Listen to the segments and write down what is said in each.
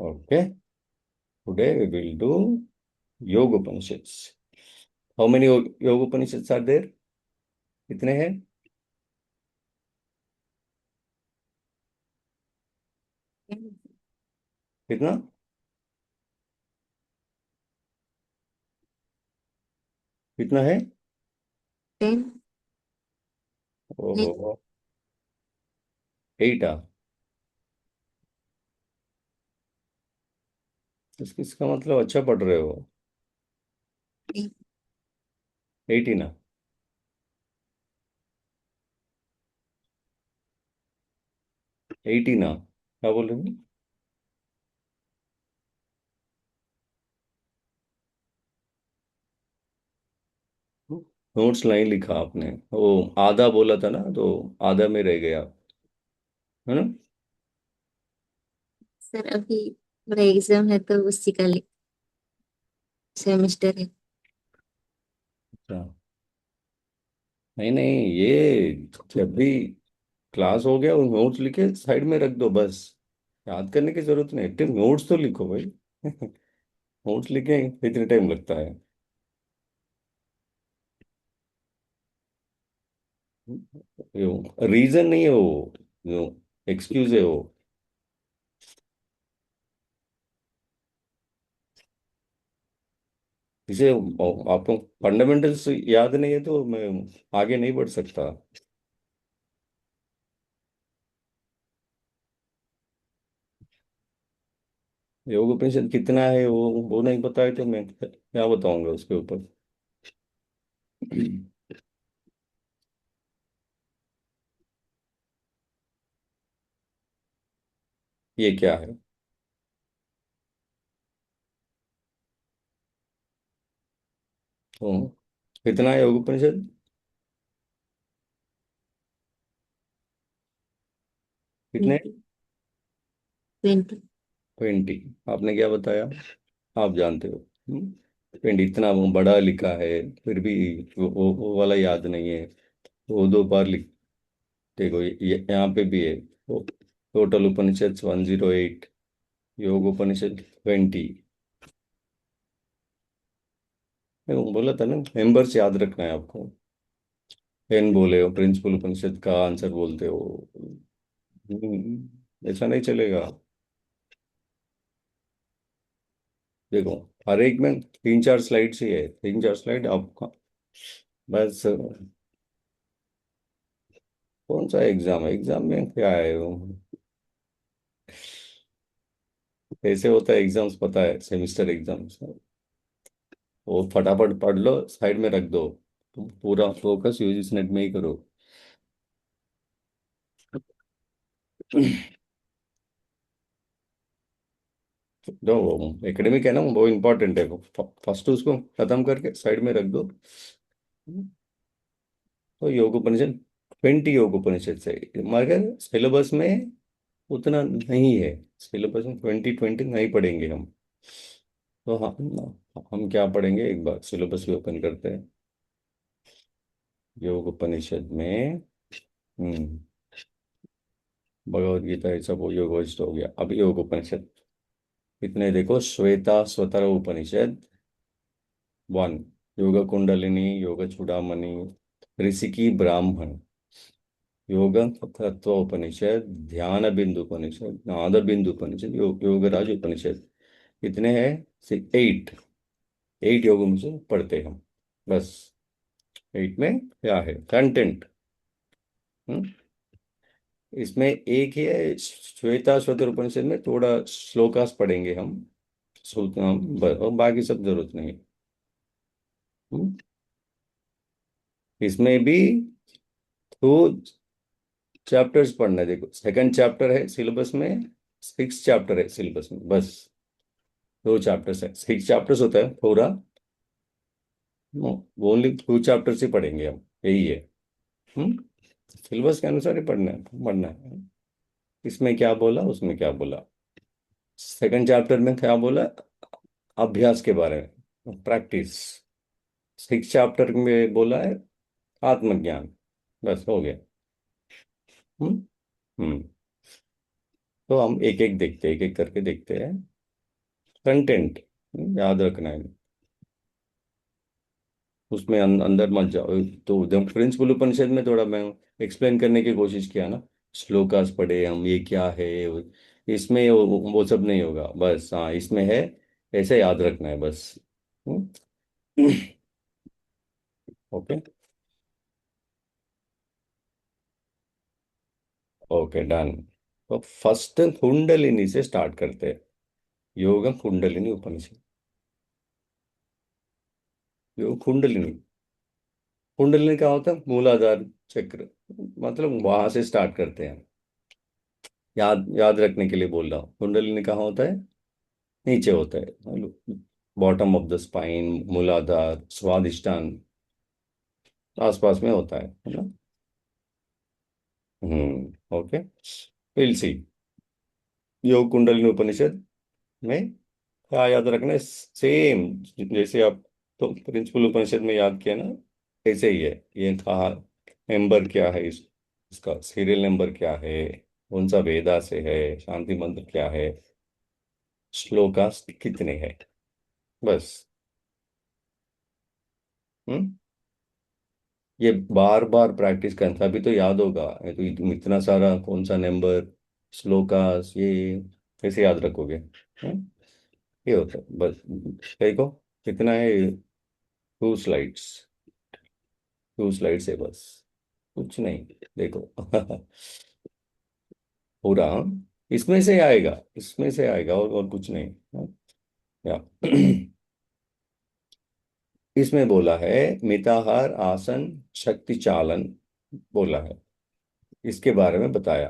Okay, today we will do Yoga Upanishads. How many Yoga Upanishads are there? कितने हैं? कितना? कितना है? 10। ओहो, 8। इसका मतलब अच्छा पढ़ रहे हो। 80 ना? 80 ना? क्या बोल रहे हो? नोट्स नहीं लिखा आपने, वो आधा बोला था ना, तो आधा में रह गया, है ना? सर अभी मेरा एग्जाम है तो उसी का सेमेस्टर है। अच्छा। नहीं नहीं, ये जब भी क्लास हो गया, वो नोट्स लिखे साइड में रख दो बस। याद करने की जरूरत नहीं, एक्टिव नोट्स तो लिखो भाई। नोट्स लिखे इतने टाइम लगता है? रीजन नहीं है वो, जो एक्सक्यूज है वो। इसे आपको फंडामेंटल्स याद नहीं है तो मैं आगे नहीं बढ़ सकता। योग उपनिषद कितना है वो नहीं पता है तो मैं क्या बताऊंगा उसके ऊपर। ये क्या है? तो कितना है योग उपनिषद? कितने? 20। 20। 20। आपने क्या बताया? आप जानते हो। 20 इतना वो बड़ा लिखा है, फिर भी वो वाला याद नहीं है। वो 2 बार लिख। देखो यहाँ पे भी है। टोटल उपनिषद 108, योग उपनिषद 20। मैं बोला था ना, मेंबर्स याद रखना है आपको। पेन बोले हो, प्रिंसिपल उपनिषद का आंसर बोलते हो। ऐसा नहीं चलेगा। देखो, हर एक में 3-4 स्लाइड ही है, 3-4 स्लाइड आपका बस। कौन सा एग्जाम है? एग्जाम में क्या है वो? कैसे होता है एग्जाम्स पता है? सेमिस्टर एग्जाम्स वो फटाफट पढ़ लो, साइड में रख दो। तुम पूरा फोकस यूजीसी नेट में ही करो। जो एकेडमिक है ना, वो इम्पोर्टेंट है। वो फर्स्ट उसको खत्म करके साइड में रख दो। तो योग उपनिषद 20 योग उपनिषद से, मगर सिलेबस में उतना नहीं है। सिलेबस में 20-20 नहीं पढ़ेंगे हम। तो हम क्या पढ़ेंगे, एक बार सिलेबस भी ओपन करते हैं। योग उपनिषद में भगवद गीता ये सब वो योगोस्ट हो गया। अब योग उपनिषद इतने देखो, श्वेता स्वतर उपनिषद 1, योग कुंडलिनी, योग चूड़ामणि, ऋषिकी ब्राह्मण, योग तत्व उपनिषद, ध्यान बिंदु उपनिषद, नाद बिंदु उपनिषद, योगराज उपनिषद। कितने हैं? 8। 8 योग उपनिषद पढ़ते हैं हम बस। 8 में क्या है कंटेंट? इसमें एक ही है, श्वेता श्वतर उपनिषद में थोड़ा श्लोकास पढ़ेंगे हम। सूत्र और बाकी सब जरूरत नहीं। हम्म? इसमें भी दो चैप्टर्स पढ़ना है। देखो, सेकंड चैप्टर है सिलेबस में, 6 चैप्टर है सिलेबस में बस। 2 चैप्टर्स है, 6 चैप्टर्स होता है पूरा। वो ओनली 2 चैप्टर्स ही पढ़ेंगे हम, यही है। हम्म सिलेबस के अनुसार ही पढ़ना है। इसमें क्या बोला, उसमें क्या बोला। सेकंड चैप्टर में क्या बोला? अभ्यास के बारे में, प्रैक्टिस। 6 चैप्टर में बोला है आत्मज्ञान। बस हो गया। हम्म हम्म तो हम एक एक देखते हैं, एक एक करके देखते हैं। कंटेंट याद रखना है। उसमें अंदर मत जाओ। तो जब प्रिंसिपल उपनिषद में थोड़ा मैं एक्सप्लेन करने की कोशिश किया ना, श्लोकास पढ़े हम, ये क्या है इसमें वो सब नहीं होगा। बस हाँ, इसमें है, ऐसे याद रखना है बस। ओके। Okay done. तो फर्स्ट कुंडलिनी से स्टार्ट करते हैं। योग कुंडलिनी उपनिषद। योग कुंडलिनी। कुंडलिनी क्या होता है? मूलाधार चक्र। मतलब वहां से स्टार्ट करते हैं। याद याद रखने के लिए बोल रहा हूँ, कुंडलिनी कहाँ होता है? नीचे होता है, बॉटम ऑफ द स्पाइन, मूलाधार, स्वादिष्टान, आसपास में होता है ना। ओके। Will see. योग कुंडलिनी उपनिषद में क्या याद रखना है? सेम जैसे आप तो प्रिंसिपल उपनिषद में याद किया ना, ऐसे ही है। ये कहा, नंबर क्या है इसका सीरियल नंबर क्या है, कौन सा वेदा से है, शांति मंत्र क्या है, श्लोकास कितने हैं, बस। हम्म ये बार बार प्रैक्टिस करना, तभी तो याद होगा। ये तो इतना सारा कौन सा नंबर, श्लोकास, ये कैसे याद रखोगे? ये होता है बस। देखो कितना है, 2 स्लाइड्स। 2 स्लाइड्स है बस, कुछ नहीं। देखो पूरा इसमें से आएगा, इसमें से आएगा, और कुछ नहीं। हाँ? या इसमें बोला है मिताहार आसन शक्ति चालन, बोला है, इसके बारे में बताया।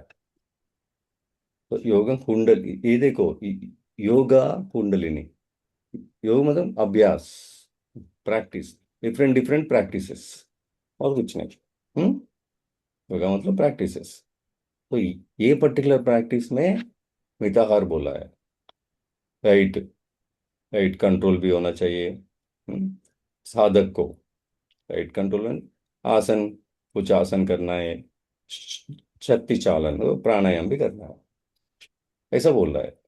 तो योगा कुंडल, ये देखो, योगा कुंडलिनी, योग मतलब अभ्यास, प्रैक्टिस, डिफरेंट डिफरेंट प्रैक्टिसेस, और कुछ नहीं। हम्म योगा मतलब प्रैक्टिसेस। तो ये पर्टिकुलर प्रैक्टिस में मिताहार बोला है। राइट। राइट कंट्रोल भी होना चाहिए साधक को। राइट कंट्रोल में आसन, कुछ आसन करना है, शक्ति चालन, प्राणायाम भी करना है, ऐसा बोल रहा है।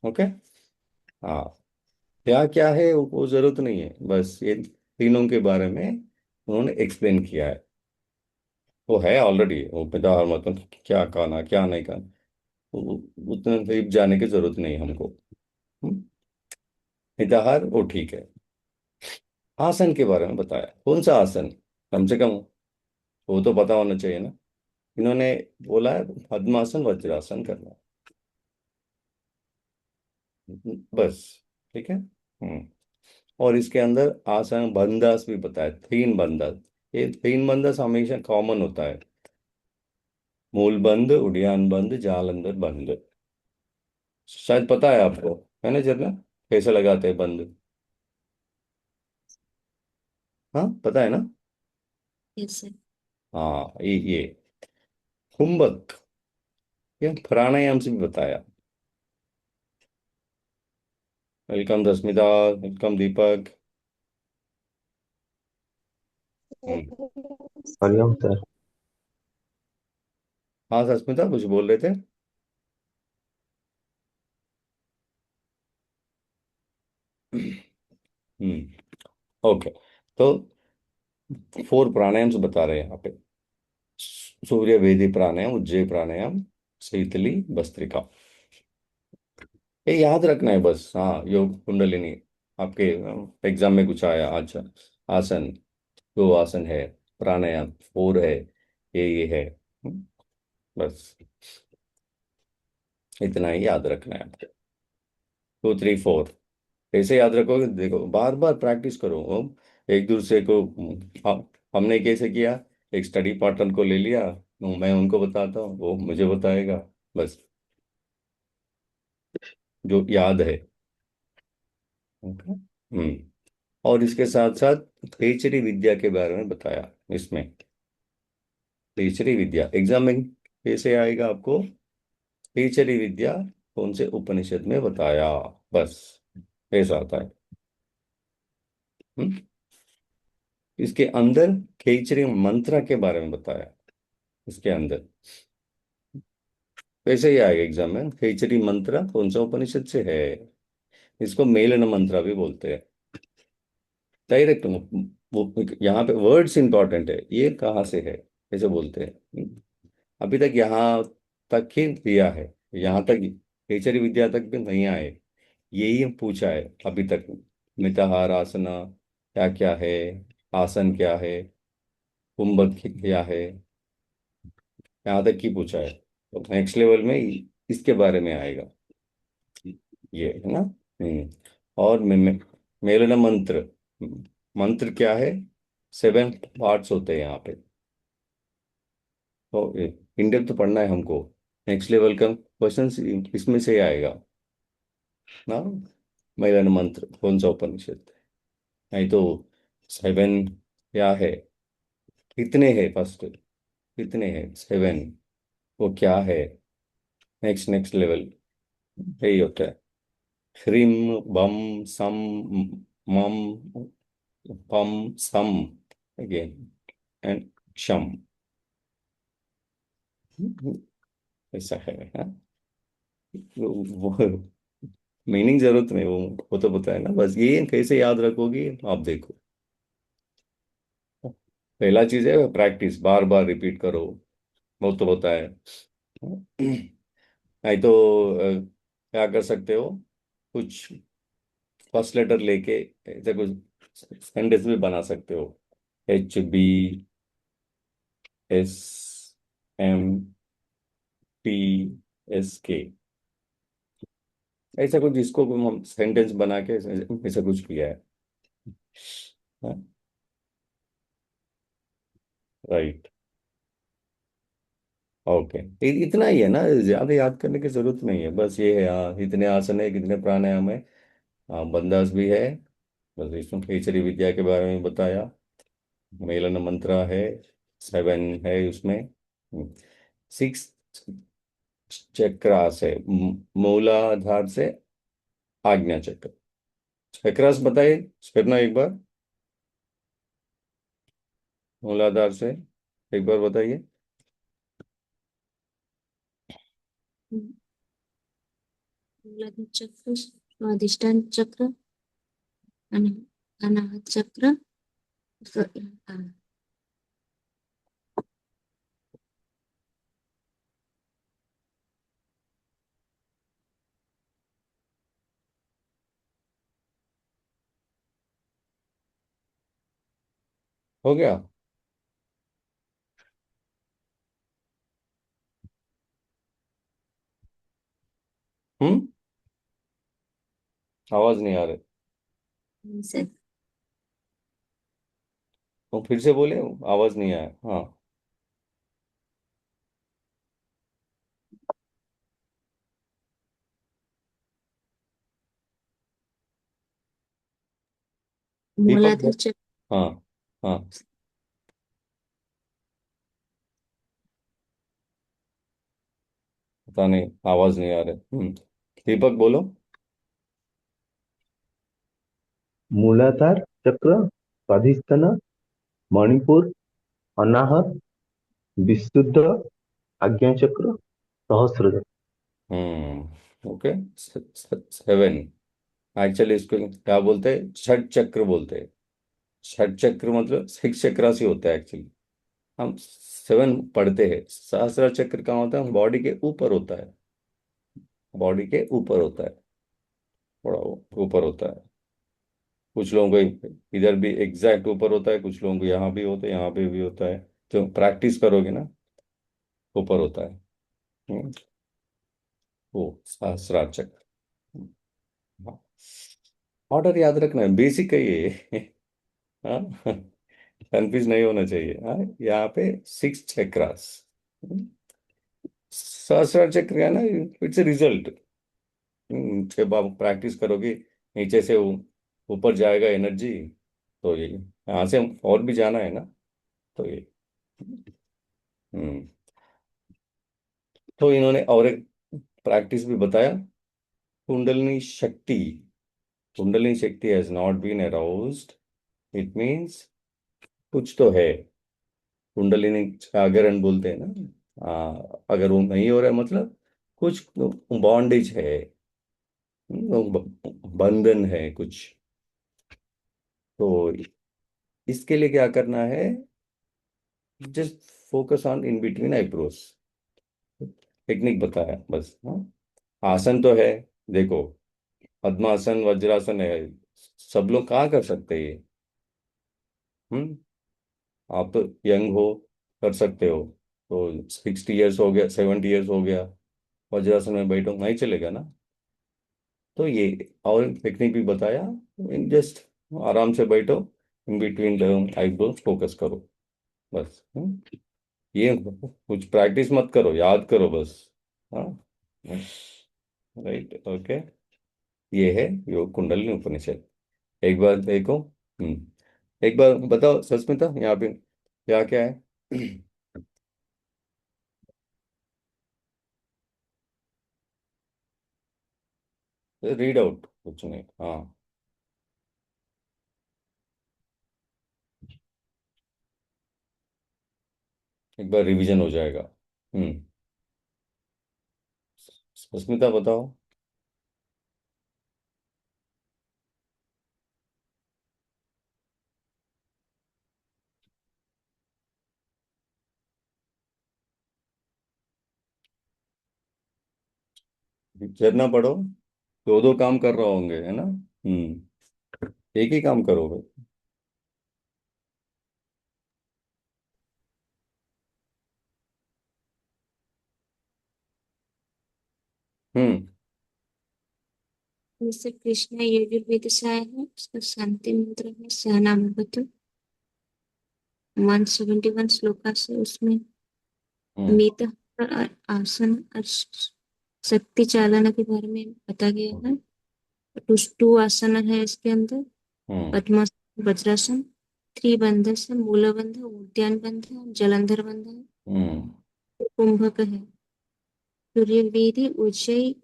ओके। हाँ, क्या क्या है वो जरूरत नहीं है, बस ये तीनों के बारे में उन्होंने एक्सप्लेन किया है। वो है ऑलरेडी, वो पिता मतलब क्या कहना क्या नहीं कहना, उतने डीप जाने की जरूरत नहीं हमको। हम्म, हिताहार वो ठीक है। आसन के बारे में बताया, कौन सा आसन, कम से कम वो तो पता होना चाहिए ना। इन्होंने बोला है पद्मासन वज्रासन करना, बस। ठीक है। और इसके अंदर आसन बंदास भी बताया, 3 बंदास। ये 3 बंदास हमेशा कॉमन होता है, मूल बंद, उड़ियान बंद, जालंधर बंद। शायद पता है आपको, है ना जरना, कैसे लगाते हैं बंद? हाँ पता है ना। Yes sir. हाँ ये कुंभक, ये प्राणायाम से भी बताया। वेलकम रश्मिता, वेलकम दीपक। हम्म हरिओम सर। हाँ रश्मिता कुछ बोल रहे थे। हम्म ओके। तो 4 प्राणायाम बता रहे हैं यहाँ पे। सूर्य वेदी प्राणायाम, उज्जय प्राणायाम, शीतली, भस्त्रिका। ये याद रखना है बस। हाँ, योग कुंडलिनी आपके एग्जाम में कुछ आया, अच्छा, आसन, 2 आसन है, प्राणायाम 4 है, ये है। बस इतना ही याद रखना है आपको। 2 3 4 कैसे याद रखोगे? देखो बार बार प्रैक्टिस करो। एक दूसरे को हमने कैसे किया, एक स्टडी पार्टनर को ले लिया, मैं उनको बताता हूँ, वो मुझे बताएगा, बस जो याद है। ओके। और इसके साथ साथ तेचरी विद्या के बारे में बताया इसमें। तेचरी विद्या एग्जाम में कैसे आएगा आपको? तेचरी विद्या कौन से उपनिषद में बताया, बस ऐसा आता है। हम्म? इसके अंदर खेचरी मंत्र के बारे में बताया, इसके अंदर वैसे ही आएगा एग्जाम में, खेचरी मंत्र कौन सा उपनिषद से है, इसको मेलन मंत्र भी बोलते हैं। डायरेक्ट वो यहाँ पे वर्ड्स इंपॉर्टेंट है, ये कहाँ से है कैसे बोलते हैं। अभी तक यहाँ तक ही दिया है, यहाँ तक केचरी विद्या तक भी नहीं आए। यही पूछा है अभी तक। मिताहार आसना क्या क्या है, आसन क्या है, कुंभक क्या है, यहाँ तक ही पूछा है। तो नेक्स्ट लेवल में इसके बारे में आएगा, ये है ना। और मेलन मंत्र, मंत्र क्या है, 7 पार्ट्स होते हैं यहाँ पे। तो इन डेप्थ तो पढ़ना है हमको, नेक्स्ट लेवल का क्वेश्चन इसमें से ही आएगा ना। मेलन मंत्र कौन सा उपनिषद, नहीं तो 7 क्या है, कितने हैं फर्स्ट, कितने हैं 7, वो क्या है, नेक्स्ट नेक्स्ट लेवल यही होता है। ह्रीम बम सम मम पम सम अगेन एंड क्षम, ऐसा है हाँ? वो मीनिंग जरूरत नहीं, वो तो पता है ना, बस ये कैसे याद रखोगी आप देखो। पहला चीज है प्रैक्टिस, बार बार रिपीट करो, वो तो होता है। नहीं तो क्या कर सकते हो, कुछ फर्स्ट लेटर लेके ऐसे कुछ सेंटेंस भी बना सकते हो। HBSMPSK, ऐसा कुछ जिसको हम सेंटेंस बना के ऐसा कुछ किया है। Right, okay. इतना ही है ना, ज्यादा याद करने की जरूरत नहीं है, बस ये है हाँ, इतने आसन है, कितने प्राणायाम है, हाँ बंदास भी है, बस इसमें खेचरी विद्या के बारे में बताया। मेलन मंत्र है, 7 है उसमें। 6 चक्रास है, मूलाधार से आज्ञा चक्र। चक्रास बताइए फिर ना एक बार, मूलाधार से एक बार बताइए। मूलाधार चक्र, स्वादिष्टान चक्र, अनाहत चक्र, हो गया। हम्म, आवाज नहीं आ रही, से तो फिर से बोले, आवाज नहीं आया हाँ। दीपक मूलाधार चक्र, हाँ हाँ, पता नहीं आवाज नहीं आ रही। दीपक बोलो। मूलाधार चक्र, स्वाधिष्ठान, मणिपुर, अनाहत, विशुद्ध, आज्ञा चक्र, सहस्त्र चक्र। ओके, 7, एक्चुअली इसको क्या बोलते हैं, षट चक्र बोलते हैं। षट चक्र मतलब 6 चक्र से होता है एक्चुअली। हम 7 पढ़ते हैं, सहस्त्र चक्र का होता है बॉडी के ऊपर होता है, बॉडी के ऊपर होता है, थोड़ा ऊपर होता है। कुछ लोगों को इधर भी एग्जैक्ट ऊपर होता है, कुछ लोगों को यहाँ भी होता है, यहाँ पे भी होता है। तो प्रैक्टिस करोगे ना, ऊपर होता है। हम्म, वो सहस्त्र चक्र। ऑर्डर याद रखना है, बेसिक है ये। हाँ, कंफ्यूज नहीं होना चाहिए हाँ। यहाँ पे 6 चक्रास, सहस्त्र चक्र है ना, इट्स ए रिजल्ट। जब आप प्रैक्टिस करोगे, नीचे से ऊपर जाएगा एनर्जी, तो ये यहाँ से और भी जाना है ना, तो ये हम्म। तो इन्होंने और एक प्रैक्टिस भी बताया, kundalini shakti. Kundalini shakti has not been aroused, it means कुछ तो है। कुंडलिनी जागरण बोलते हैं ना, अगर वो नहीं हो रहा है मतलब कुछ बॉन्डेज है, वो बंधन है कुछ। तो इसके लिए क्या करना है, just focus on in between eyebrows, technique बताया बस। हाँ, आसन तो है, देखो, पद्मासन वज्रासन है, सब लोग कहाँ कर सकते हैं ये। हम्म आप यंग हो, कर सकते हो, तो 60 ईयर्स हो गया, 70 ईयर्स हो गया, वज्रासन में बैठो, नहीं चलेगा ना। तो ये और टेक्निक भी बताया, जस्ट आराम से बैठो, in between the eyebrows focus करो बस। ये कुछ प्रैक्टिस मत करो, याद करो बस। हाँ, राइट, ओके। ये है योग कुंडलिनी उपनिषद। एक बार देखो। एक बार बताओ सस्मिता, यहाँ पे क्या क्या है। रीड आउट कुछ नहीं, हाँ। एक बार रिवीजन हो जाएगा। हम्म सस्मिता बताओ। पिक्चर ना पढ़ो, दो दो काम कर रहे होंगे, है ना। एक ही काम करोगे। हम्म जैसे कृष्ण यजुर्वेद से आया है, उसका शांति मंत्र है सहनाम भवतु। 171 श्लोका से उसमें हम्म मित और आसन और शक्ति चालना के बारे में बताया गया है। टुष्टु आसन है इसके अंदर, हम्म पद्मासन, वज्रासन, त्रिबंध से मूलबंध, उद्यान बंध, जलंधर बंध है, हम्म कुंभक है, सूर्यवीरी, उज्जयी,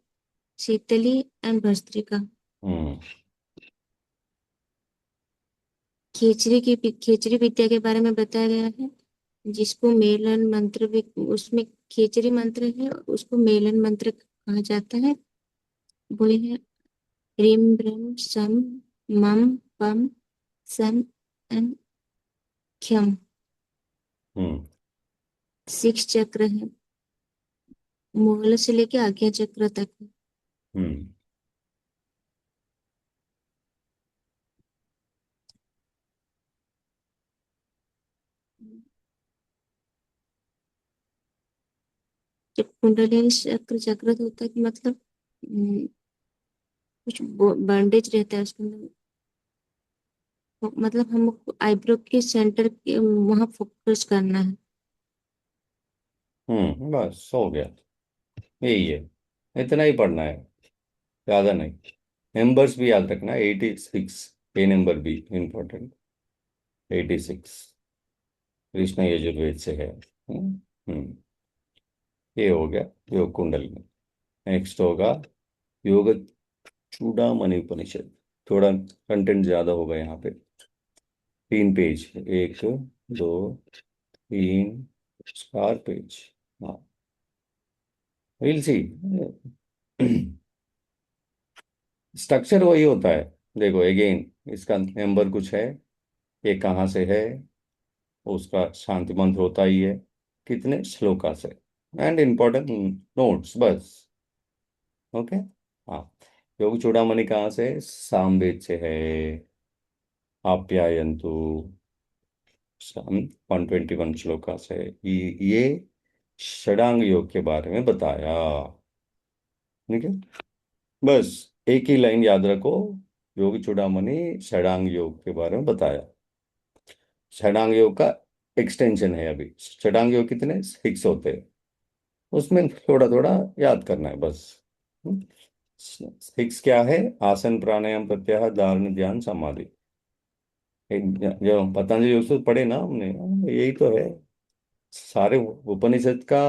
शीतली एंड भस्त्रिका। हम्म खेचरी विद्या के बारे में बताया गया है, जिसको मेलन मंत्र भी, उसमें खेचरी मंत्र है, उसको मेलन मंत्र कहा जाता है। वो है ह्रीम ब्रह्म सम मम पम सन एंड ख्यम। हम्म 6 चक्र है, मूल से लेके आज्ञा चक्र तक है। हम्म जब कुंडलिनी चक्र जागृत होता है कि मतलब कुछ बॉन्डेज रहता है उसके अंदर, तो मतलब हम आईब्रो के सेंटर के वहां फोकस करना है। बस हो गया, यही है, इतना ही पढ़ना है, ज्यादा नहीं। नंबर्स भी याद रखना, 86, ये नंबर भी इम्पोर्टेंट, 86 कृष्ण यजुर्वेद से है। हम्म ये हो गया योग कुंडलिनी। नेक्स्ट होगा योग चूड़ामणि उपनिषद। थोड़ा कंटेंट ज्यादा होगा यहाँ पे, 3 पेज, एक, दो, तीन, 4 पेज। हाँ, विल सी। स्ट्रक्चर वही होता है, देखो अगेन इसका नंबर कुछ है, ये कहाँ से है, उसका शांति मंत्र होता ही है, कितने श्लोका से, एंड इम्पोर्टेंट नोट्स बस। ओके। हाँ, योग चूड़ामणि कहाँ से, सामवेद से है। आप्यायन्तु, 121 श्लोका से। ये षडांग योग के बारे में बताया। ठीक है, बस एक ही लाइन याद रखो, योग चूड़ामणि षडांग योग के बारे में बताया। षडांग योग का एक्सटेंशन है अभी, षडांग योग कितने 6 होते हैं, उसमें थोड़ा थोड़ा याद करना है बस। 6 क्या है, आसन प्राणायाम प्रत्याहार धारणा ध्यान समाधि। जो पतंजलि योग सूत्र पढ़े ना हमने, यही तो है, सारे उपनिषद का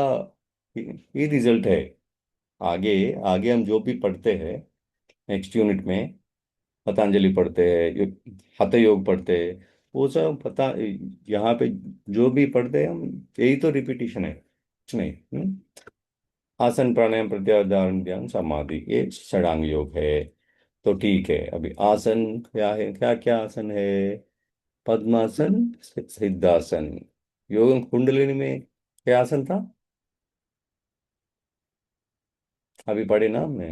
ये रिजल्ट है। आगे, आगे हम जो भी पढ़ते हैं नेक्स्ट यूनिट में, पतंजलि पढ़ते हैं, हठ योग पढ़ते हैं, वो सब पता, यहाँ पे जो भी पढ़ते हैं हम, यही तो रिपीटिशन है, कुछ नहीं। आसन प्राणायाम प्रत्याहार धारण ध्यान समाधि, ये षडांग योग है। तो ठीक है, अभी आसन क्या है, क्या क्या आसन है? पद्मासन, सिद्धासन। योग कुंडलिनी में क्या आसन था? अभी पढ़े ना हमने,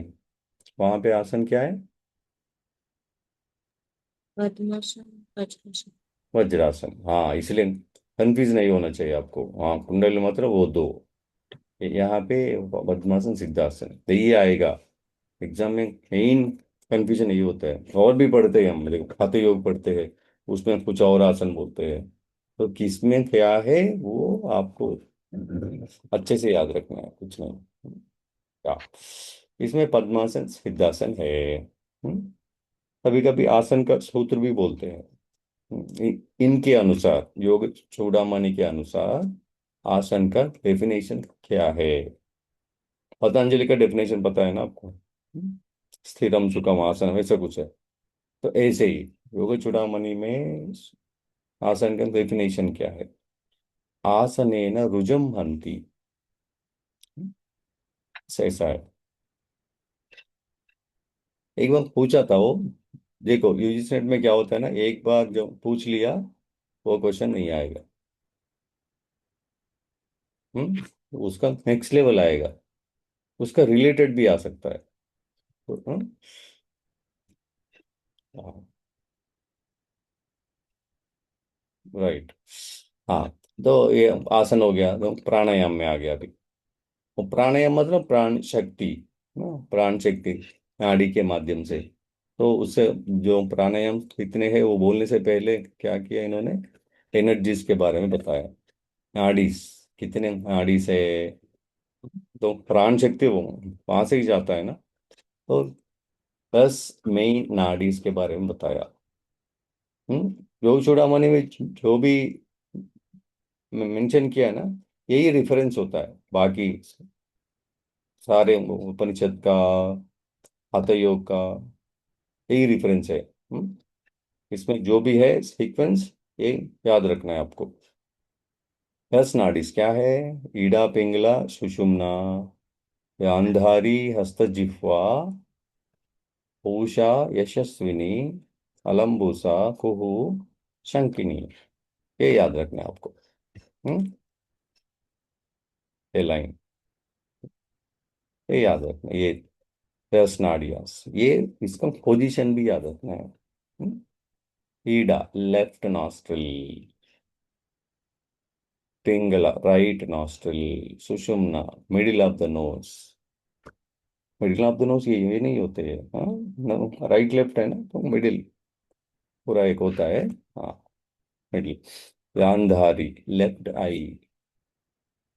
वहां पे आसन क्या है? पद्मासन, वज्रासन। वज्रासन, हाँ, इसलिए कंफ्यूज नहीं होना चाहिए आपको। हाँ, कुंडली मतलब वो दो, यहाँ पे पद्मासन सिद्धासन, तो ये आएगा एग्जाम में। मेन कंफ्यूजन ये होता है। और भी पढ़ते हैं हम, देखो खाते योग पढ़ते हैं, उसमें कुछ और आसन बोलते हैं। तो किसमें क्या है वो आपको अच्छे से याद रखना है, कुछ नहीं। क्या इसमें पद्मासन सिद्धासन है। कभी कभी आसन का सूत्र भी बोलते हैं। इनके अनुसार, योग चूड़ामणि के अनुसार आसन का डेफिनेशन क्या है? पतंजलि का डेफिनेशन पता है ना आपको? स्थिरम सुखम आसन, वैसा कुछ है। तो ऐसे ही योग चूड़ामणि में आसन का डेफिनेशन क्या है? आसनेन रुजम हंति, ऐसा है। एक बार पूछा था वो, देखो यूजीसी नेट में क्या होता है ना, एक बार जो पूछ लिया वो क्वेश्चन नहीं आएगा। उसका नेक्स्ट लेवल आएगा, उसका रिलेटेड भी आ सकता है। तो, हाँ, राइट। हाँ, तो ये आसन हो गया, तो प्राणायाम में आ गया अभी। वो प्राणायाम मतलब प्राण शक्ति, प्राण शक्ति, नाड़ी के माध्यम से। तो उससे जो प्राणायाम कितने हैं वो बोलने से पहले क्या किया इन्होंने, एनर्जीज के बारे में बताया। नाड़ीज, कितने नाड़ीज है, तो प्राण शक्ति वो वहां से ही जाता है ना। तो 10 मेन नाड़ीज के बारे में बताया। योग चूड़ामणि में जो भी मेंशन किया है ना, यही रेफरेंस होता है। बाकी सारे उपनिषद का, हठ योग का, यही रेफरेंस है। इसमें जो भी है सीक्वेंस, ये याद रखना है आपको। 10 नाड़ीज क्या है? ईडा, पिंगला, सुषुम्ना, गांधारी, हस्तजिह्वा, पूषा, यशस्विनी, अलंबुसा, कुहू, शंकिनी, ये याद रखना है आपको। हम्म ये लाइन, ये याद रखना, ये 10 नाड़ियास, ये इसका पोजीशन भी याद रखना है। Ida left nostril, Pingala right nostril, Sushumna middle of the nose. Middle of the nose ये नहीं होते हैं, हाँ, राइट लेफ्ट है ना, तो मिडिल पूरा एक होता है। हाँ, middle. Gandhari left eye,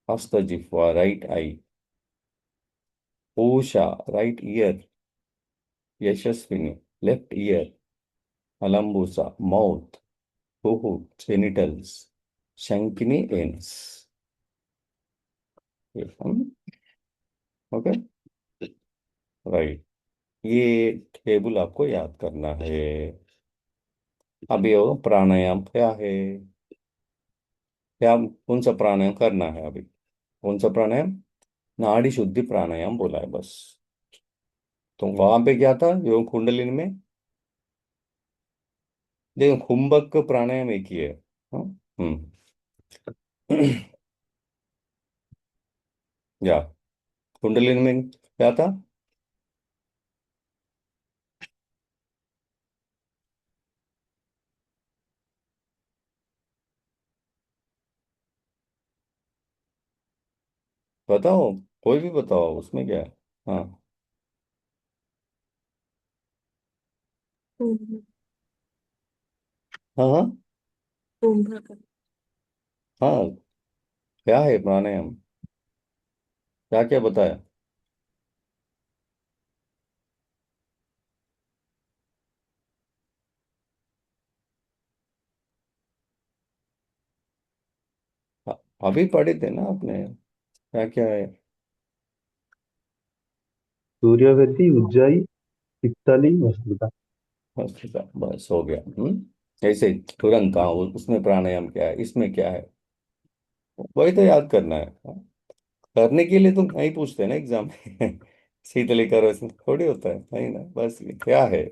Hastajihva right eye, Pusha right ear, Yashasvini left ear, Alambusha mouth, Huhu genitals, Shankhini anus. Okay, right. ये टेबल आपको याद करना है। अभी वो प्राणायाम क्या है, क्या कौन सा प्राणायाम करना है अभी? कौन सा प्राणायाम? नाड़ी शुद्धि प्राणायाम बोला है बस। तो वहां पे क्या था योग कुंडलिनी में? देखो कुंभक प्राणायाम एक ही है। हाँ? हम्म या कुंडलिनी में क्या था? बताओ, कोई भी बताओ, उसमें क्या है? हाँ, कुंभ, हाँ, हाँ, कुंभक। हाँ, क्या है प्राणायाम, क्या क्या बताया? अभी पढ़े थे ना आपने, क्या क्या है? सूर्यवती, उज्जाई, पित्तली, भस्त्रिका। बस ठीक है, बस हो गया। ऐसे ही तुरंत, हाँ, उसमें प्राणायाम क्या है, इसमें क्या है, वही तो याद करना है। हाँ, करने के लिए तो नहीं पूछते ना एग्जाम में शीतली करो इसमें थोड़ी होता है, नहीं ना, बस ये क्या है।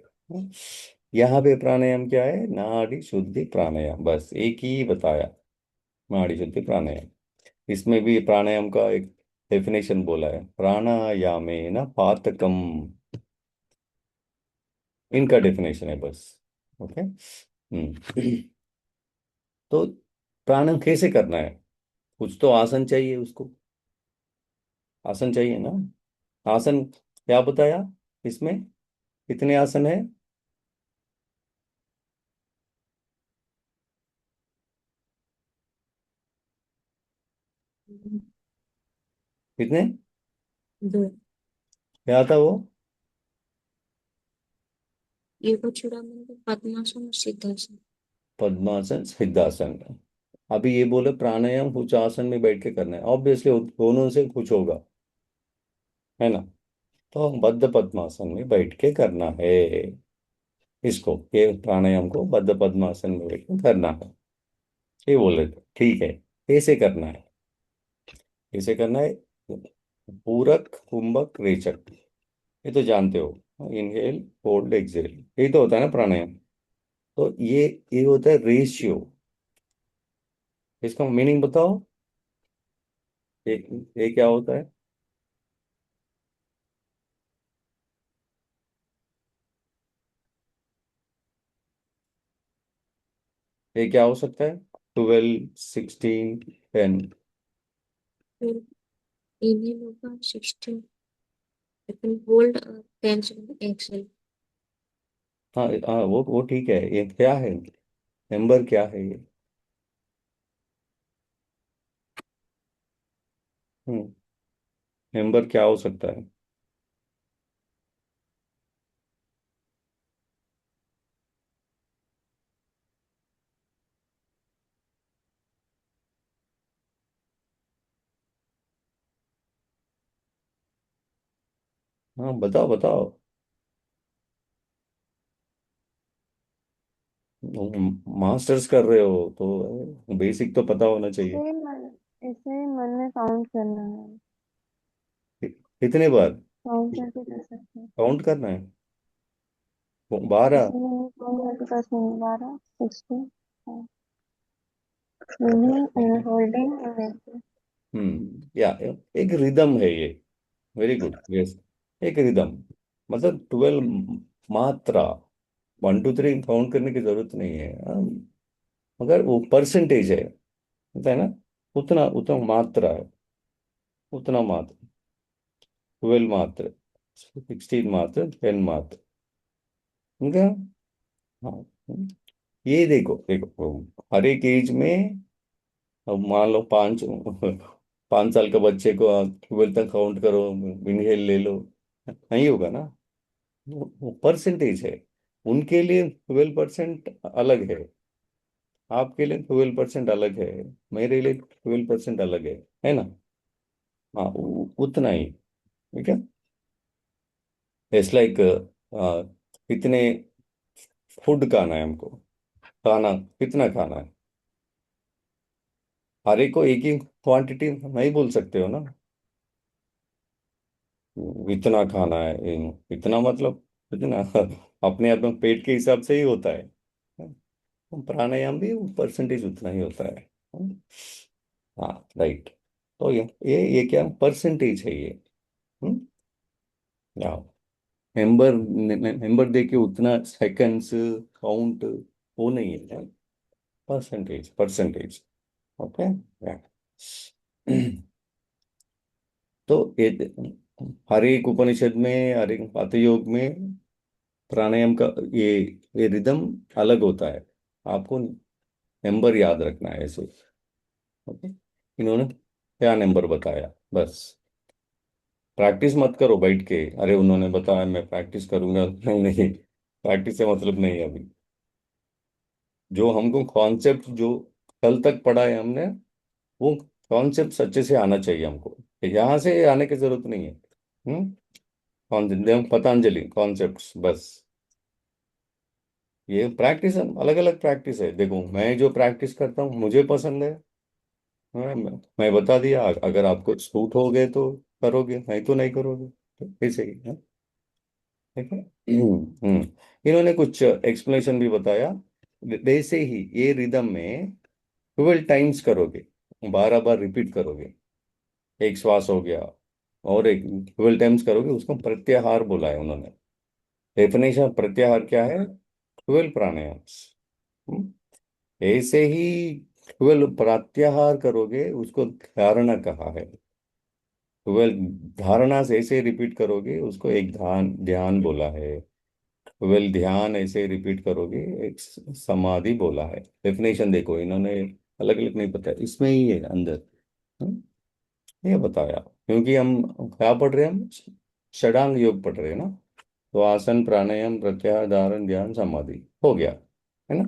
यहाँ पे प्राणायाम क्या है, नाड़ी शुद्धि प्राणायाम, बस एक ही बताया, नाड़ी शुद्धि प्राणायाम। इसमें भी प्राणायाम का एक डेफिनेशन बोला है, प्राणायामे न पातकम, इनका डेफिनेशन है बस। ओके। तो प्राणायाम कैसे करना है, कुछ तो आसन चाहिए उसको, आसन चाहिए ना। आसन क्या बताया इसमें, कितने आसन है, कितने, दो। क्या था वो, योगचूड़ामणि, पद्मासन और सिद्धासन। पद्मासन सिद्धासन। अभी ये बोले प्राणायाम कुछ आसन में बैठ के करना है, ऑब्वियसली दोनों से कुछ होगा, है ना। तो बद्ध पद्मासन में बैठ के करना है इसको, ये प्राणायाम को बद्ध पद्मासन में बैठ के करना है, ये बोल रहे थे, ठीक है। कैसे करना है, कैसे करना है, पूरक कुंभक रेचक, ये तो जानते हो, इनहेल होल्ड एक्सहेल, यही तो होता है ना प्राणायाम। तो ये होता है रेशियो, इसका मीनिंग बताओ, ये क्या होता है, ये क्या हो सकता है, 12 16 10। फिर इनहेल होगा 16, फिर होल्ड और 10 एक्सेल। हाँ हाँ, वो ठीक है, ये क्या है, नंबर क्या है ये। नंबर क्या हो सकता है, हाँ बताओ बताओ, मास्टर्स कर रहे हो तो बेसिक तो पता होना ऐसे चाहिए। ही मन ऐसे ही मन में काउंट करना है। कितने बार काउंट करके कर सकते हैं। काउंट करना है, 12। ऐसे मन में काउंट करके कर सकते हैं। 12, 16, होल्डिंग और एक्सेल। या एक रिदम है ये, वेरी गुड, यस, एक रिदम, मतलब 12 मात्रा, 1 2 3 काउंट करने की जरूरत नहीं है, मगर वो परसेंटेज है, होता है ना, उतना उतना मात्रा है, उतना मात्रा, 12 मात्र, 16 मात्र, 10 मात्र, ठीक है। हाँ, ये देखो देखो, हर एक एज में, अब मान लो 5 5 साल का बच्चे को 12 तक काउंट करो, इनहेल ले लो, नहीं होगा ना, वो परसेंटेज है, उनके लिए 12% अलग है, आपके लिए 12% अलग है, मेरे लिए 12% अलग है ना। हाँ उतना ही, ठीक है। इट्स लाइक कितने फूड खाना है हमको, खाना कितना खाना है, हर एक को एक ही क्वांटिटी नहीं बोल सकते हो ना, इतना खाना है, इतना मतलब इतना अपने आप में पेट के हिसाब से ही होता है, प्राणायाम भी परसेंटेज उतना ही होता है। हाँ राइट, तो ये क्या परसेंटेज है ये, या नंबर, नंबर दे के उतना सेकंड्स काउंट, वो नहीं है, परसेंटेज परसेंटेज, ओके। तो ये हर एक उपनिषद में, हर एक पात योग में प्राणायाम का ये रिदम अलग होता है, आपको नंबर याद रखना है ऐसे, ओके। इन्होंने क्या नंबर बताया, बस प्रैक्टिस मत करो बैठ के, अरे उन्होंने बताया मैं प्रैक्टिस करूंगा, नहीं नहीं, प्रैक्टिस से मतलब नहीं है अभी, जो हमको कॉन्सेप्ट जो कल तक पढ़ा है हमने, वो कॉन्सेप्ट सच्चे से आना चाहिए हमको, यहाँ से आने की जरूरत नहीं है। पतंजलि कॉन्सेप्ट्स बस, ये प्रैक्टिस अलग अलग प्रैक्टिस है, देखो मैं जो प्रैक्टिस करता हूँ मुझे पसंद है, मैं बता दिया, अगर आपको सूट हो गए तो करोगे, नहीं तो नहीं करोगे, तो ऐसे ही है। ठीक है। इन्होंने कुछ एक्सप्लेनेशन भी बताया। वैसे ही ये रिदम में 12 टाइम्स करोगे, 12 बार रिपीट करोगे, एक श्वास हो गया, और एक 12 टाइम्स करोगे, उसको प्रत्याहार बोला है उन्होंने। डेफिनेशन प्रत्याहार क्या है? 12 प्राणायाम्स। ऐसे ही 12 प्रत्याहार करोगे, उसको धारणा कहा है। 12 धारणा से ऐसे रिपीट करोगे, उसको एक ध्यान ध्यान बोला है। 12 ध्यान ऐसे रिपीट करोगे, एक समाधि बोला है। डेफिनेशन देखो, इन्होंने अलग अलग नहीं बताया, इसमें ही है अंदर। हम्म, ये बताया, क्योंकि हम क्या पढ़ रहे हैं, हम षडांग योग पढ़ रहे हैं ना। तो आसन, प्राणायाम, प्रत्याहार, धारण, ध्यान, समाधि हो गया, है ना।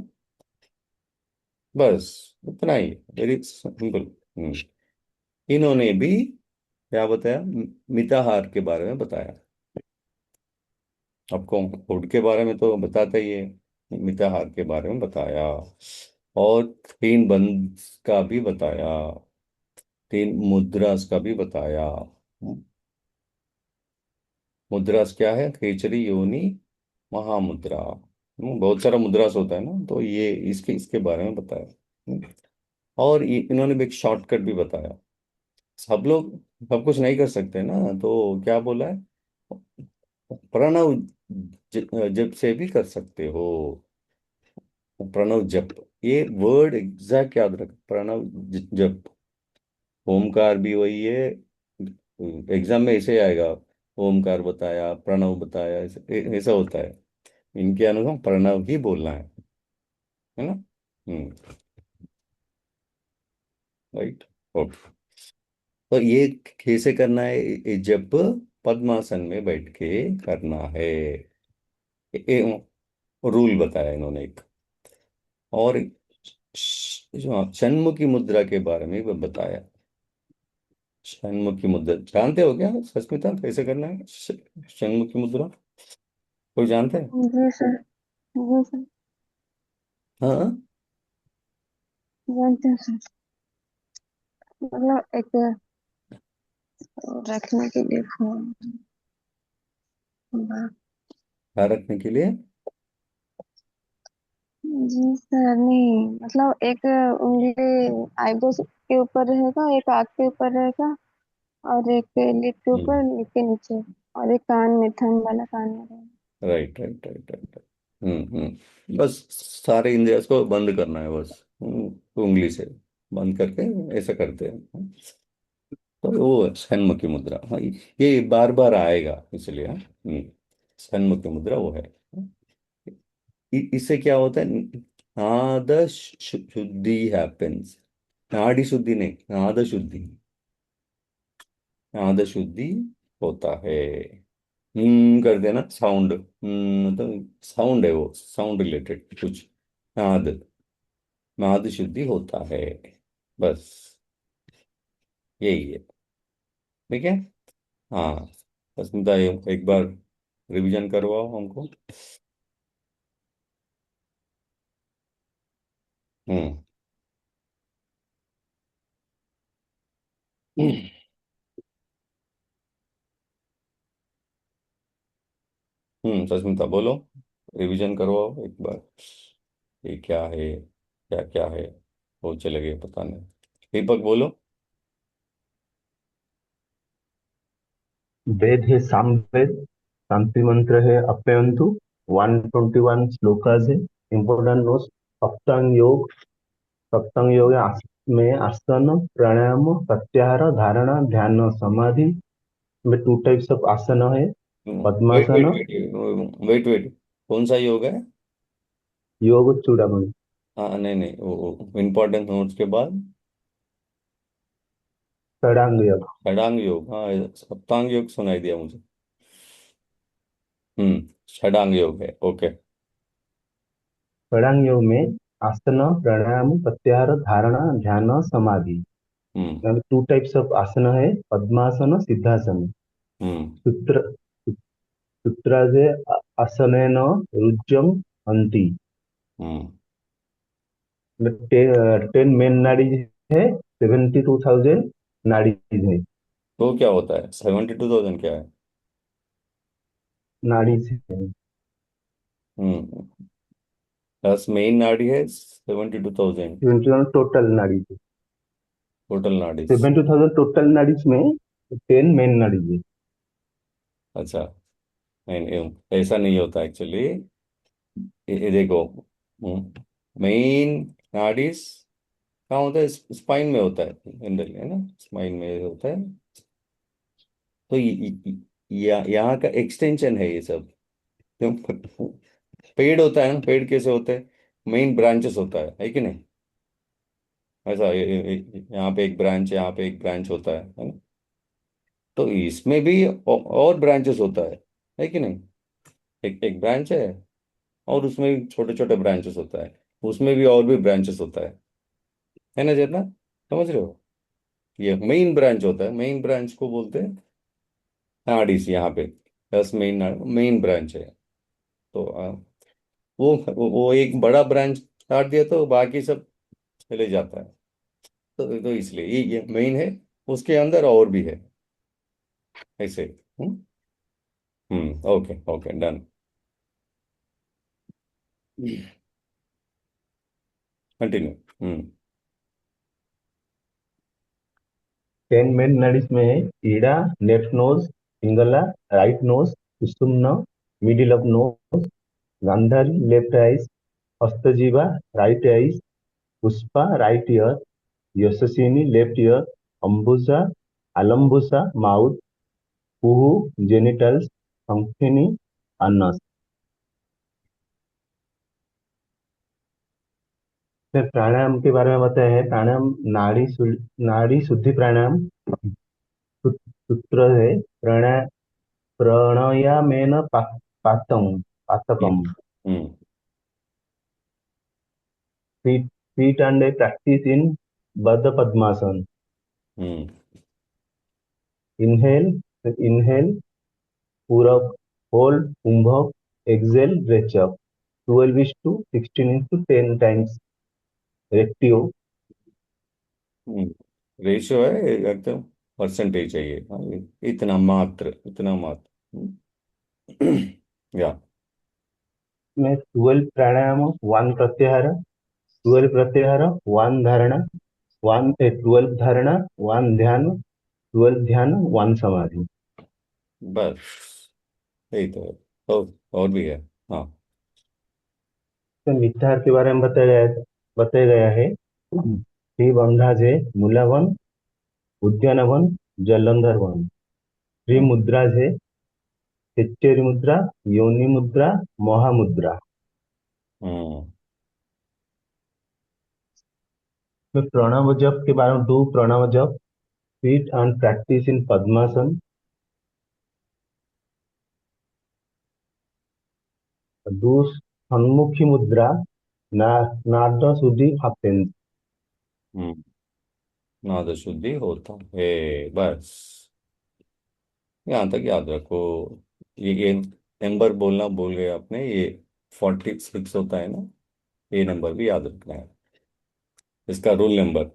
बस इतना ही, वेरी सिंपल। इन्होंने भी क्या बताया, मिताहार के बारे में बताया। आपको फूड के बारे में तो बताता ही है, मिताहार के बारे में बताया। और 3 बंद का भी बताया, 3 मुद्रास का भी बताया। मुद्रास क्या है? खेचरी, योनि, महामुद्रा। बहुत सारा मुद्रास होता है ना, तो ये इसके इसके बारे में बताया। और इन्होंने भी एक शॉर्टकट भी बताया। सब लोग सब कुछ नहीं कर सकते ना, तो क्या बोला है, प्रणव जप से भी कर सकते हो। प्रणव जप, ये वर्ड एग्जैक्ट याद रख, प्रणव जप। ओमकार भी वही है, एग्जाम में ऐसे आएगा, ओमकार बताया, प्रणव बताया, ऐसा होता है। इनके अनुसार प्रणव ही बोलना है ना। राइट। ओके। तो ये कैसे करना है, ये जब पद्मासन में बैठ के करना है, रूल बताया इन्होंने एक। और जो षण्मुखी मुद्रा के बारे में भी बताया। षण्मुखी मुद्रा जानते हो क्या सस्मिता, कैसे करना है षण्मुखी मुद्रा? कोई जानते हैं? जी सर। जी सर। हाँ। जानते हैं सर। मतलब एक रखने के लिए फोन। क्या रखने के लिए? जी सर, नहीं मतलब एक उंगली आईब्रोज के ऊपर रहेगा, एक आँख के ऊपर रहेगा, और एक लिप के ऊपर, लिप के नीचे, और एक कान में, थंब वाला कान में रहेगा। Right right right right. बस सारे इंद्रियाज को बंद करना है बस। उंगली से बंद करके ऐसा करते हैं। तो वो सन्मुखी मुद्रा, हाँ, ये बार बार आएगा इसलिए। हाँ। सन्मुखी मुद्रा वो है। इससे क्या होता है, नाद शुद्धि हैपेंस। नाड़ी शुद्धि नहीं, नाद शुद्धि, नाद शुद्धि होता है। कर देना साउंड, मतलब साउंड है, वो साउंड रिलेटेड कुछ, नाद, नाद शुद्धि होता है। बस यही है। ठीक है। हाँ, बस मुद्दा एक बार रिवीजन करवाओ हमको। हम्म। सस्मिता बोलो, रिवीजन करवाओ एक बार, ये क्या है, क्या क्या है, बहुत चले गए पता नहीं। दीपक बोलो। वेद है सामवेद, शांति मंत्र है अप्यंतु, 121 श्लोकाज है। इम्पोर्टेंट नोट्स, सप्तांग योग। सप्तांग योग है में आसन, प्राणायाम, प्रत्याहार, धारणा, ध्यान, समाधि में 2 टाइप्स ऑफ आसन है। वेट वेट पद्मासन, वेट वेट वेट, कौन सा योग है? योग चूड़ामणि। हाँ नहीं नहीं, वो इम्पोर्टेंट नोट्स के बाद षडांग योग। षडांग योग, हाँ सप्तांग योग सुनाई दिया मुझे। षडांग योग है, ओके। षडांग योग में आसन, प्राणायाम, प्रत्याहार, धारणा, ध्यान, समाधि। हम्म 2 टाइप्स ऑफ आसन है, पद्मासन, सिद्धासन। हम्म सूत्र सूत्राजे आसनेन रुज्यम हन्ति। हम्म 10 मेन नाड़ी है, 72,000 नाड़ीज है। तो क्या होता है 72,000 क्या है? नाड़ीज है। हम्म 10 मेन नाड़ी है, 72,000 72 टोटल नाड़ीज है। टोटल नाड़ीज। 72,000 टोटल नाड़ीज में 10 मेन नाड़ीज है। अच्छा, नहीं नहीं, ऐसा नहीं होता एक्चुअली। ये देखो, मेन नाड़ीज कहाँ होता है? स्पाइन में होता है जनरली, है ना, स्पाइन में होता है। तो यहाँ का एक्सटेंशन है ये सब। तो पेड़ होता है ना, पेड़ कैसे होते हैं? मेन ब्रांचेस होता है कि नहीं? ऐसा यहाँ पे एक ब्रांच, यहाँ पे एक ब्रांच होता है ना? तो इसमें भी और ब्रांचेस होता है कि नहीं? एक एक ब्रांच है, और उसमें भी छोटे छोटे ब्रांचेस होता है, उसमें भी और भी ब्रांचेस होता है ना जितना, समझ रहे हो? ये मेन ब्रांच होता है, मेन ब्रांच को बोलते हैं नाड़ीज। यहाँ पे 10 मेन ब्रांच है। तो वो एक बड़ा ब्रांच काट दिया तो बाकी सब चले जाता है। तो इसलिए ये मेन है, उसके अंदर और भी है, ऐसे। Okay okay, done. Continue. 10 main nadis में है Ida, left nose, Pingala, right nose, Sushumna, middle of nose, Gandhari, left eyes, Hastajiva, right eyes, Pushpa, right ear, Yashasvini, left ear, Ambuja, Alambusha, mouth, Puhu, genitals, Shankhini, anus. फिर प्राणायाम के बारे में बताया है। प्राणायाम नाड़ी शुद्धि प्राणायाम सूत्र है। प्राणायामेन पातम पातकम। हम्म Sit and practice in Baddha Padmasana. Hmm Inhale, inhale, Purak, hold, Kumbhak, exhale, stretch up. 12 is to 16 into 10 times ratio. Ratio है एकदम, परसेंटेज चाहिए, हाँ, इतना मात्र, इतना मात्र। या में 12 प्राणायाम, 1 प्रत्याहार, 12 प्रत्याहार, 1 धारणा, 12 धारणा, 1 ध्यान, 12 ध्यान, 1 समाधि। बस यही तो है। तो और भी है। हाँ। तो नित्याहार के बारे में बताया गया है। श्री बंधा जे मूलावन, उद्यानवन, जलंधर वन। श्री हम्म मुद्रा है चित्तेरी मुद्रा, योनि मुद्रा, महामुद्रा। हम्म फिर प्रणव जप के बारे में, do Pranava japa, sit and practise in Padmasana, do Shanmukhi mudra, ना नाद शुद्धि happens। हम्म नाद शुद्धि होता है, बस यहाँ तक याद रखो। ये नंबर बोलना भूल गए आपने, ये 46 होता है ना, ये नंबर भी याद रखना है, इसका रूल नंबर।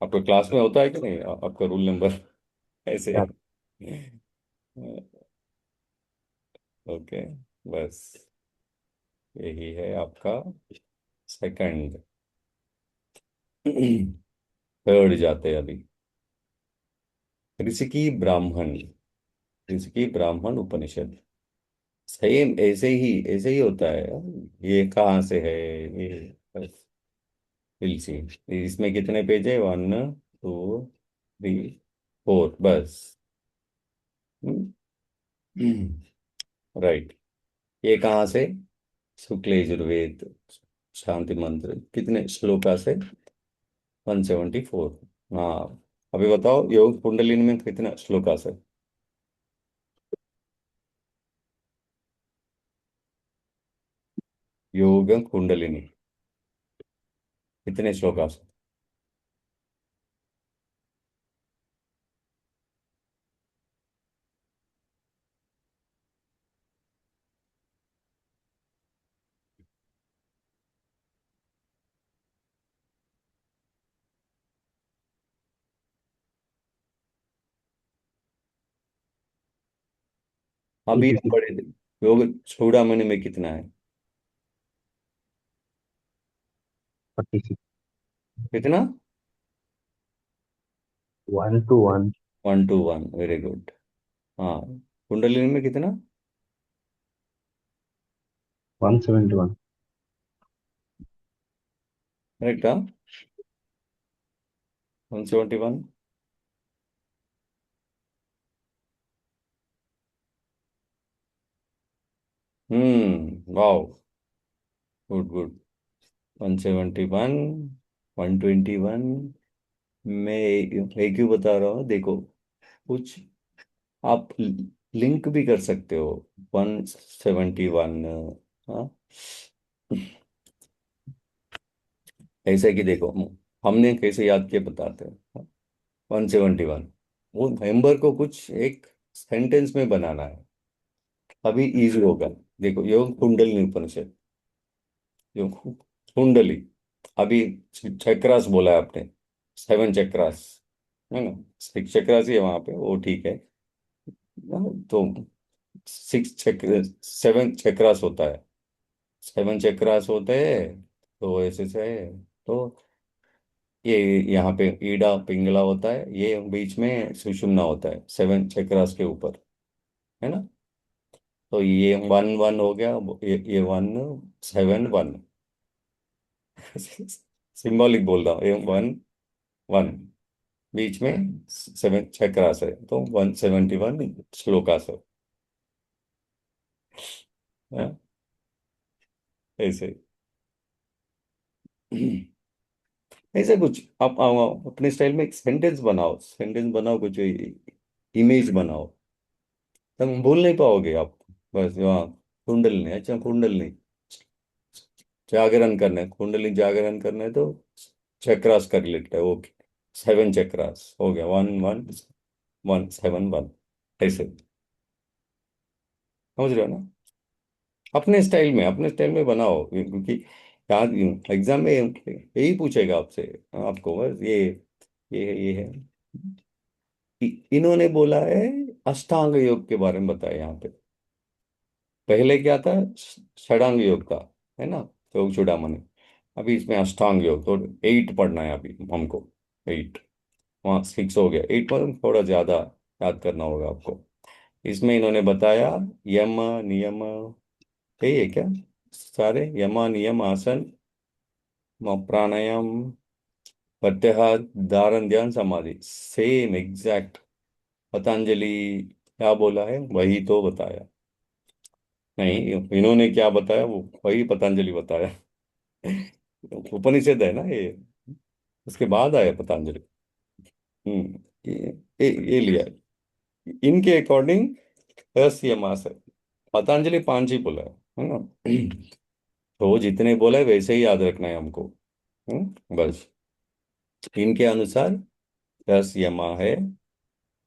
आपके क्लास में होता है कि नहीं आपका रूल नंबर ऐसे? ओके, बस यही है आपका सेकंड। थर्ड जाते हैं अभी। ऋषिकी ब्राह्मण, ऋषिकी ब्राह्मण उपनिषद। सेम ऐसे ही होता है। ये कहाँ से है? ये बस तुलसी। इसमें कितने पेज है? 1 2 3 4, बस। राइट। ये कहाँ से? शुक्ल यजुर्वेद शांति मंत्र, कितने श्लोका से? 174। हाँ, अभी बताओ योग कुंडलिनी में कितने श्लोका से? योग कुंडलिनी कितने श्लोका से? अभी हम 46, पढ़े थे योग चूड़ामणि में कितना है? 46, कितना? 1 to 1, 1 to 1, वेरी गुड। हाँ, कुंडलिनी में कितना? 171, करेक्ट, हाँ, 171। Wow, good good. 171, 121। मैं एक ही बता रहा हूँ, देखो कुछ आप लिंक भी कर सकते हो। 171। हाँ, ऐसे कि देखो हमने कैसे याद किया बताते हैं। 171, वो मेंबर को कुछ एक सेंटेंस में बनाना है। अभी इजी होगा। देखो योग कुंडलिनी उपनिषद, योग कुंडली। अभी चक्रास बोला है आपने, 7 चक्रास है ना? 6 चक्रास ही है वहां पे, वो ठीक है। तो 6 चक्र, 7 चक्रास होता है, 7 चक्रास होते हैं। तो ऐसे से तो ये यहाँ पे ईडा पिंगला होता है, ये बीच में सुषुम्ना होता है 7 चक्रास के ऊपर, है ना? तो ये 1 1 हो गया, ये 1 7 1। सिंबॉलिक बोल रहा हूँ, ये 1 1, बीच में 7 चक्रास है, तो 171 श्लोकास है, ऐसे। ऐसे कुछ आप अपने स्टाइल में एक सेंटेंस बनाओ, सेंटेंस बनाओ, कुछ इमेज बनाओ, तुम भूल नहीं पाओगे आप। बस वहाँ कुंडल नहीं, अच्छा कुंडल नहीं, जागरण करना है, कुंडली जागरण करना है तो चक्रास कर लेते हैं, ओके। 7 चक्रास हो गया, 1 1 1 7 1, ऐसे समझ रहे हो ना? अपने स्टाइल में बनाओ, क्योंकि याद एग्जाम में यही पूछेगा आपसे, आपको बस ये है। इन्होंने बोला है अष्टांग योग के बारे में बताया यहाँ पे। पहले क्या था? षडांग योग था, है ना? योग चूड़ामणि। अभी इसमें अष्टांग योग, तो 8 पढ़ना है अभी हमको। 8, वहाँ 6 हो गया, 8 पर थोड़ा ज्यादा याद करना होगा आपको। इसमें इन्होंने बताया यम नियम, यही है क्या? सारे यमा नियम आसन, प्राणायाम, प्रत्याहार, धारण, ध्यान, समाधि, सेम एग्जैक्ट पतंजलि क्या बोला है वही तो बताया। नहीं, इन्होंने क्या बताया वो वही पतंजलि बताया। उपनिषद है ना ये, उसके बाद आया पतंजलि। ये लिया है। इनके अकॉर्डिंग 10 यमास है, पतंजलि 5 ही बोला है ना? तो जितने बोला है वैसे ही याद रखना है हमको। बस इनके अनुसार 10 यमा है,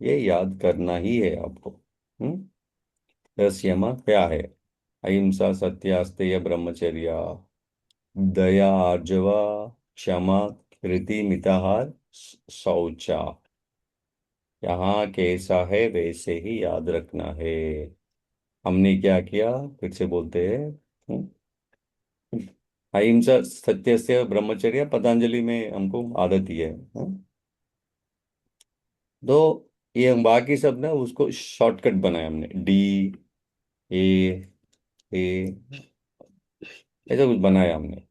ये याद करना ही है आपको। 10 यमा क्या है? अहिंसा, सत्य, अस्तेय, ब्रह्मचर्य, दया, आर्जवा, क्षमा, कृति, मिताहार, शौचा। यहाँ कैसा है वैसे ही याद रखना है। हमने क्या किया, फिर से बोलते हैं। हम्म? अहिंसा, सत्य से, ब्रह्मचर्य पतंजलि में हमको आदत ही है। तो ये हम बाकी सब ना उसको शॉर्टकट बनाया हमने, डी ए ए, ऐसा कुछ बनाया हमने।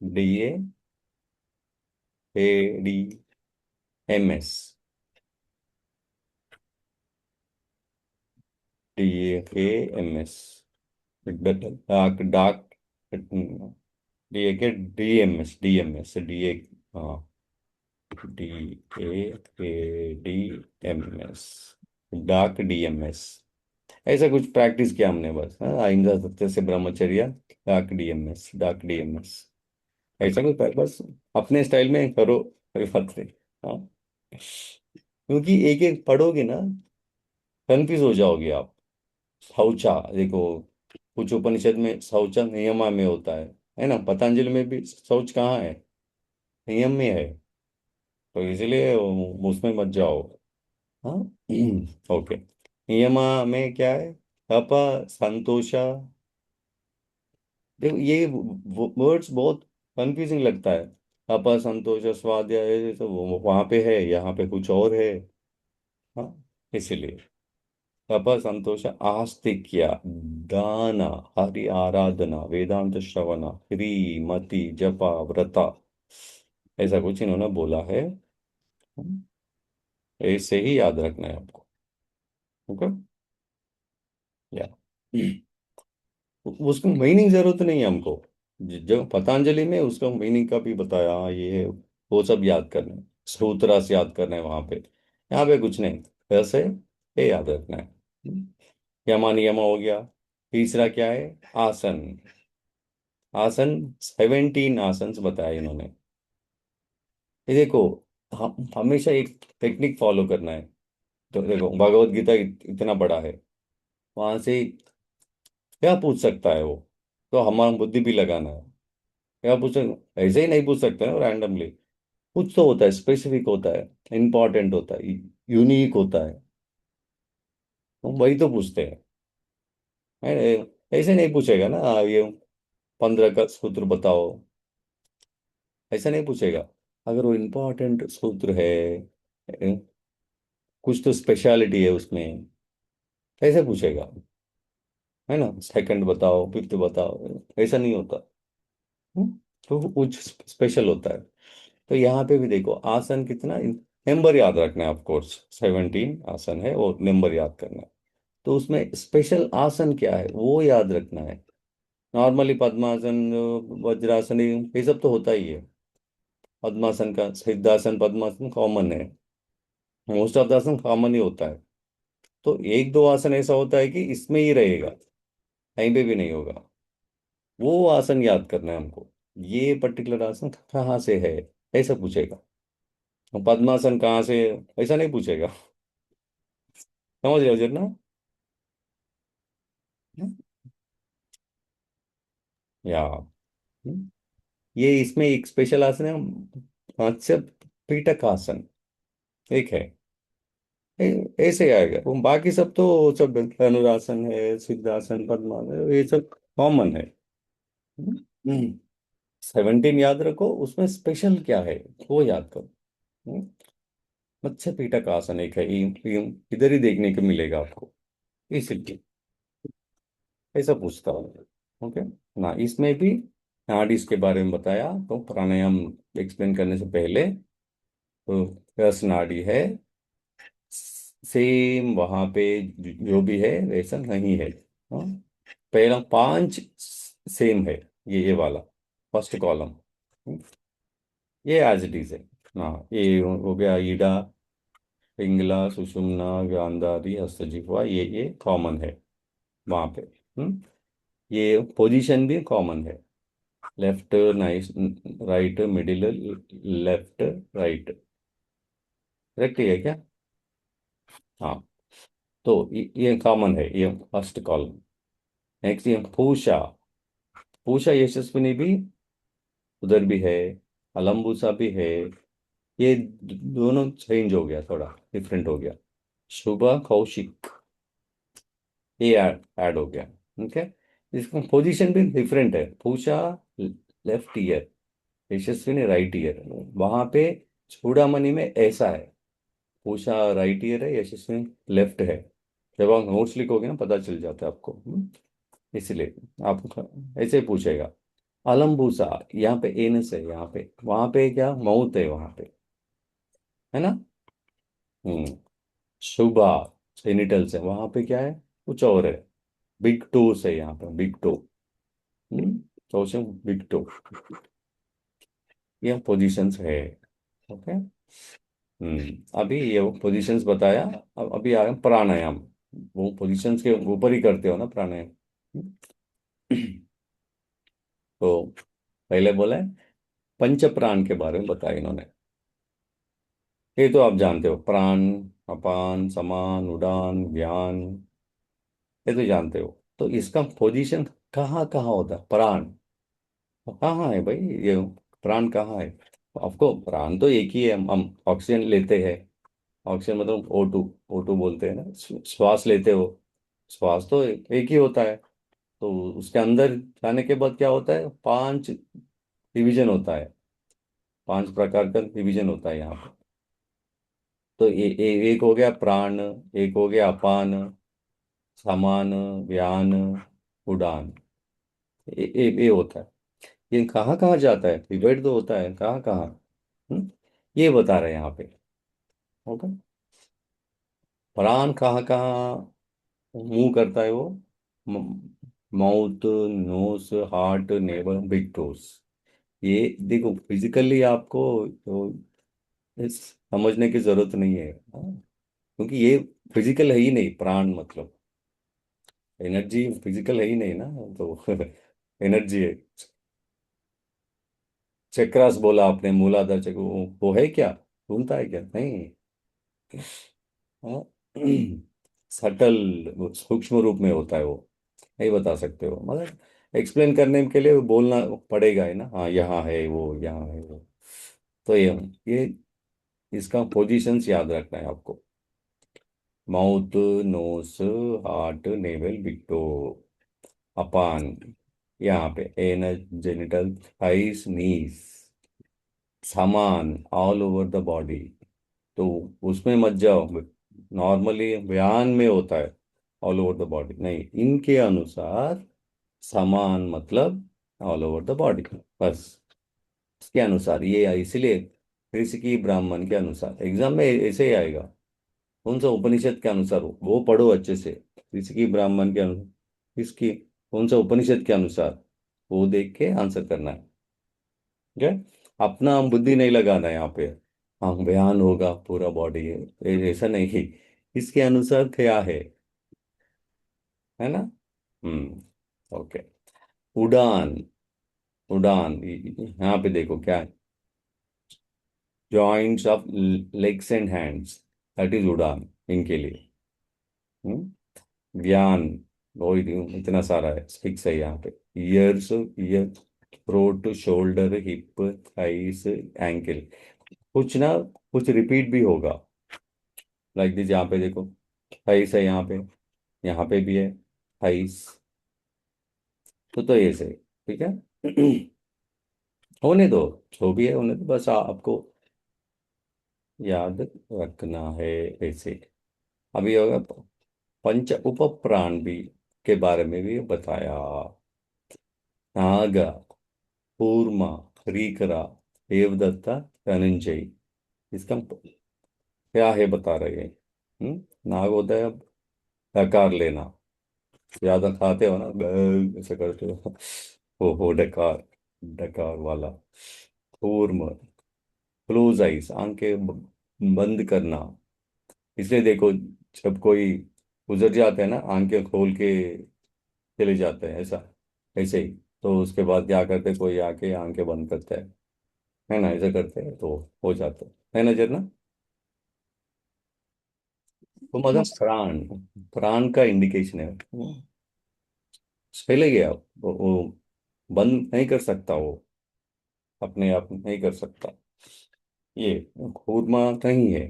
D A D M S, DAMS, डाक डाक, D A K D M S हाँ, DAADMS, डाक DMS। ऐसा कुछ प्रैक्टिस किया हमने बस, हाँ, अहिंसा सत्य से ब्रह्मचर्य, डाक DMS। ऐसा कुछ बस अपने स्टाइल में करो, कोई बात नहीं। हाँ, क्योंकि एक एक पढ़ोगे ना कंफ्यूज हो जाओगे आप। शौचा देखो, कुछ उपनिषद में शौचा नियमा में होता है ना? पतंजलि में भी शौच कहाँ है? नियम में है। तो इसलिए उसमें मत जाओ। हाँ, ओके। नियमा में क्या है? अप, संतोष। देखो ये वर्ड्स बहुत कंफ्यूजिंग लगता है। अप, संतोष, स्वाध्याय, ये तो वहां पे है, यहाँ पे कुछ और है। हाँ, इसीलिए अप, संतोष, आस्तिक्य, दान, हरि आराधना, वेदांत श्रवण, ह्री, मति, जपा, व्रता, ऐसा कुछ इन्होंने बोला है। ऐसे ही याद रखना है आपको। ओके। या उसको मीनिंग जरूरत नहीं है हमको। जो पतंजलि में उसका मीनिंग का भी बताया, हाँ, ये है, वो सब याद करना है, सूत्रास याद करना है वहां पे। यहाँ पे कुछ नहीं, वैसे ये याद रखना है। यमा नियम हो गया। तीसरा क्या है? आसन। आसन 17 आसन बताए इन्होंने। ये देखो, हम हमेशा एक टेक्निक फॉलो करना है। तो देखो भगवत गीता इतना बड़ा है, वहां से क्या पूछ सकता है वो? तो हमारा बुद्धि भी लगाना है। क्या पूछ, ऐसे ही नहीं पूछ सकते ना रैंडमली। कुछ तो होता है, स्पेसिफिक होता है, इंपॉर्टेंट होता है, यूनिक होता है, तो वही तो पूछते हैं। ऐसे नहीं पूछेगा ना, ये 15 का सूत्र बताओ, ऐसा नहीं पूछेगा। अगर वो इंपॉर्टेंट सूत्र है, कुछ तो स्पेशलिटी है उसमें, ऐसे पूछेगा, है ना? सेकंड बताओ, फिफ्थ बताओ, ऐसा नहीं होता। हम्म? तो वो कुछ स्पेशल होता है। तो यहाँ पे भी देखो, आसन कितना, नंबर याद रखना है, ऑफ कोर्स 17 आसन है, वो नंबर याद करना है। तो उसमें स्पेशल आसन क्या है वो याद रखना है। नॉर्मली पद्मासन, वज्रासन, ये सब तो होता ही है। पद्मासन का, सिद्धासन, पद्मासन कॉमन है। मोस्ट ऑफ द आसन कॉमन ही होता है। तो एक दो आसन ऐसा होता है कि इसमें ही रहेगा, कहीं पे भी नहीं होगा। वो आसन याद करना है हमको। ये पर्टिकुलर आसन कहाँ से है, ऐसा पूछेगा। और पद्मासन कहाँ से है, ऐसा नहीं पूछेगा। समझ रहे हो जब ना? या ये इसमें एक स्पेशल आसन है, मत्स्य पीठक आसन, एक है। ऐसे आएगा वो, बाकी सब तो सब धनुरासन है, सिद्धासन, पद्मासन, ये सब कॉमन है। 17 याद रखो, उसमें स्पेशल क्या है वो याद करो। हम्म, मत्स्य पीठक आसन एक है, इधर ही देखने को मिलेगा आपको, इसलिए ऐसा पूछता हूँ। ओके ना, इसमें भी नाड़ीज के बारे में बताया। तो प्राणायाम एक्सप्लेन करने से पहले, तो रस नाड़ी है, सेम वहां पे जो भी है वैसा नहीं है। हाँ? पहला 5 सेम है, ये वाला फर्स्ट कॉलम, ये एज इट इज है। हाँ, ये हो गया ईडा, पिंगला, सुषुम्ना, गांधारी, हस्तजिह्वा, ये कॉमन है वहां पे। ये पोजीशन भी कॉमन है, left, nice, right, middle, left, right, correct है क्या? हाँ, तो ये कॉमन है, ये फर्स्ट कॉलम। नेक्स्ट ये पूषा। पूषा यशस्विनी भी उधर भी है, अलम्बुसा भी है। ये दोनों चेंज हो गया, थोड़ा डिफरेंट हो गया। शुभा, कौशिक, ये ऐड हो गया। ठीक है, इसका पोजीशन भी डिफरेंट है। पूषा left ear, Yashasvini right year. वहां पे चूड़ामणि में ऐसा है, पूषा राइट ईयर है, यशस्विनी लेफ्ट है। जब आप नोट्स लिखोगे ना पता चल जाता है आपको। इसलिए आपको ऐसे पूछेगा। अलम्बूसा, यहाँ पे एनस है, यहाँ पे, वहां पे क्या मौत है वहां पे, है ना? हम्म। शुभा, जेनिटल्स है, वहां पे क्या है, कुछ और है। बिग टोस है यहाँ पे, बिग टो। तो बिग टो, ये पोजीशंस है। ओके। अभी ये पोजीशंस बताया। अब अभी आ गया प्राणायाम। वो पोजीशंस के ऊपर ही करते हो ना प्राणायाम। तो पहले बोला है, पंच प्राण के बारे में बताया इन्होंने। ये तो आप जानते हो, प्राण, अपान, समान, उड़ान, ज्ञान, ये तो जानते हो। तो इसका पोजीशन कहाँ कहाँ होता है? प्राण कहाँ है भाई, ये प्राण कहाँ है? आपको प्राण तो एक ही है, हम ऑक्सीजन लेते हैं, ऑक्सीजन मतलब O2 बोलते हैं ना, श्वास लेते हो, श्वास तो एक ही होता है। तो उसके अंदर जाने के बाद क्या होता है, 5 डिवीजन होता है, 5 प्रकार का डिवीजन होता है यहाँ पे। तो एक हो गया प्राण, एक हो गया अपान, समान, व्यान, उड़ान, ये होता है। ये कहाँ कहाँ जाता है, डिवाइड तो होता है कहाँ कहाँ। ये बता रहे हैं यहाँ पे। ओके, प्राण कहाँ कहाँ मूव करता है वो, mouth, nose, heart, navel, big toes. ये देखो फिजिकली आपको तो इस समझने की जरूरत नहीं है, हाँ? क्योंकि ये फिजिकल है ही नहीं, प्राण मतलब एनर्जी फिजिकल है ही नहीं ना, तो एनर्जी है। चक्रास बोला आपने, मूलाधार चक्र, वो है क्या, घूमता है क्या, नहीं। हाँ? सटल सूक्ष्म रूप में होता है वो, नहीं बता सकते हो, मतलब एक्सप्लेन करने के लिए बोलना पड़ेगा है ना, हाँ यहाँ है वो, यहाँ है वो। तो ये इसका पोजीशंस याद रखना है आपको, माउथ, नोस, हार्ट, नेवल, बिट्टो, अपान, यहाँ पे एनस, जेनिटल, थाइस, नीस, सामान ऑल ओवर द बॉडी। तो उसमें मत जाओ, नॉर्मली बयान में होता है ऑल ओवर द बॉडी, नहीं, इनके अनुसार समान मतलब ऑल ओवर द बॉडी, बस इसके अनुसार ये इसलिए ऋषिकी ब्राह्मण के अनुसार एग्जाम में ऐसे ही आएगा। कौन सा उपनिषद के अनुसार हो वो पढ़ो अच्छे से, ऋषिकी ब्राह्मण के अनुसार, इसकी कौन सा उपनिषद के अनुसार, वो देख के आंसर करना है। ठीक है, अपना बुद्धि नहीं लगाना है यहाँ पे, हाँ बयान होगा पूरा बॉडी है, ऐसा नहीं, इसके अनुसार क्या है ना। ओके, उड़ान, उड़ान यहाँ पे देखो क्या है, joints of legs and hands, that is उड़ान इनके लिए। ज्ञान, वो इतना सारा है, फिक्स है यहाँ पे, years, year, throat, shoulder, hip, thighs, ankle, कुछ ना कुछ रिपीट भी होगा, लाइक दिस, यहाँ पे देखो थाइस है, यहाँ पे भी है थाइस, तो ये सही, ठीक है। होने दो, जो भी है होने दो, बस आपको याद रखना है ऐसे। अभी होगा पंच उप प्राण भी के बारे में भी बताया, नाग, कूर्मा, हरिकरा, देवदत्ता, धनंजय, इसका क्या है बता रहे हैं। नाग होता है डकार लेना, ज्यादा खाते हो ना, ऐसे करते हो डकार, डकार वाला। कूर्म, क्लोज आइज, आंखें बंद करना, इसलिए देखो जब कोई गुजर जाते हैं ना, आंखें खोल के चले जाते हैं, ऐसा ऐसे ही, तो उसके बाद क्या करते हैं, कोई आके आंखें बंद करता है ना, ऐसा करते हैं तो हो जाता है ना जरना। तो मतलब यस। प्राण, प्राण का इंडिकेशन है, चले गया वो बंद नहीं कर सकता वो, अपने आप नहीं कर सकता, ये कूर्मा नहीं है,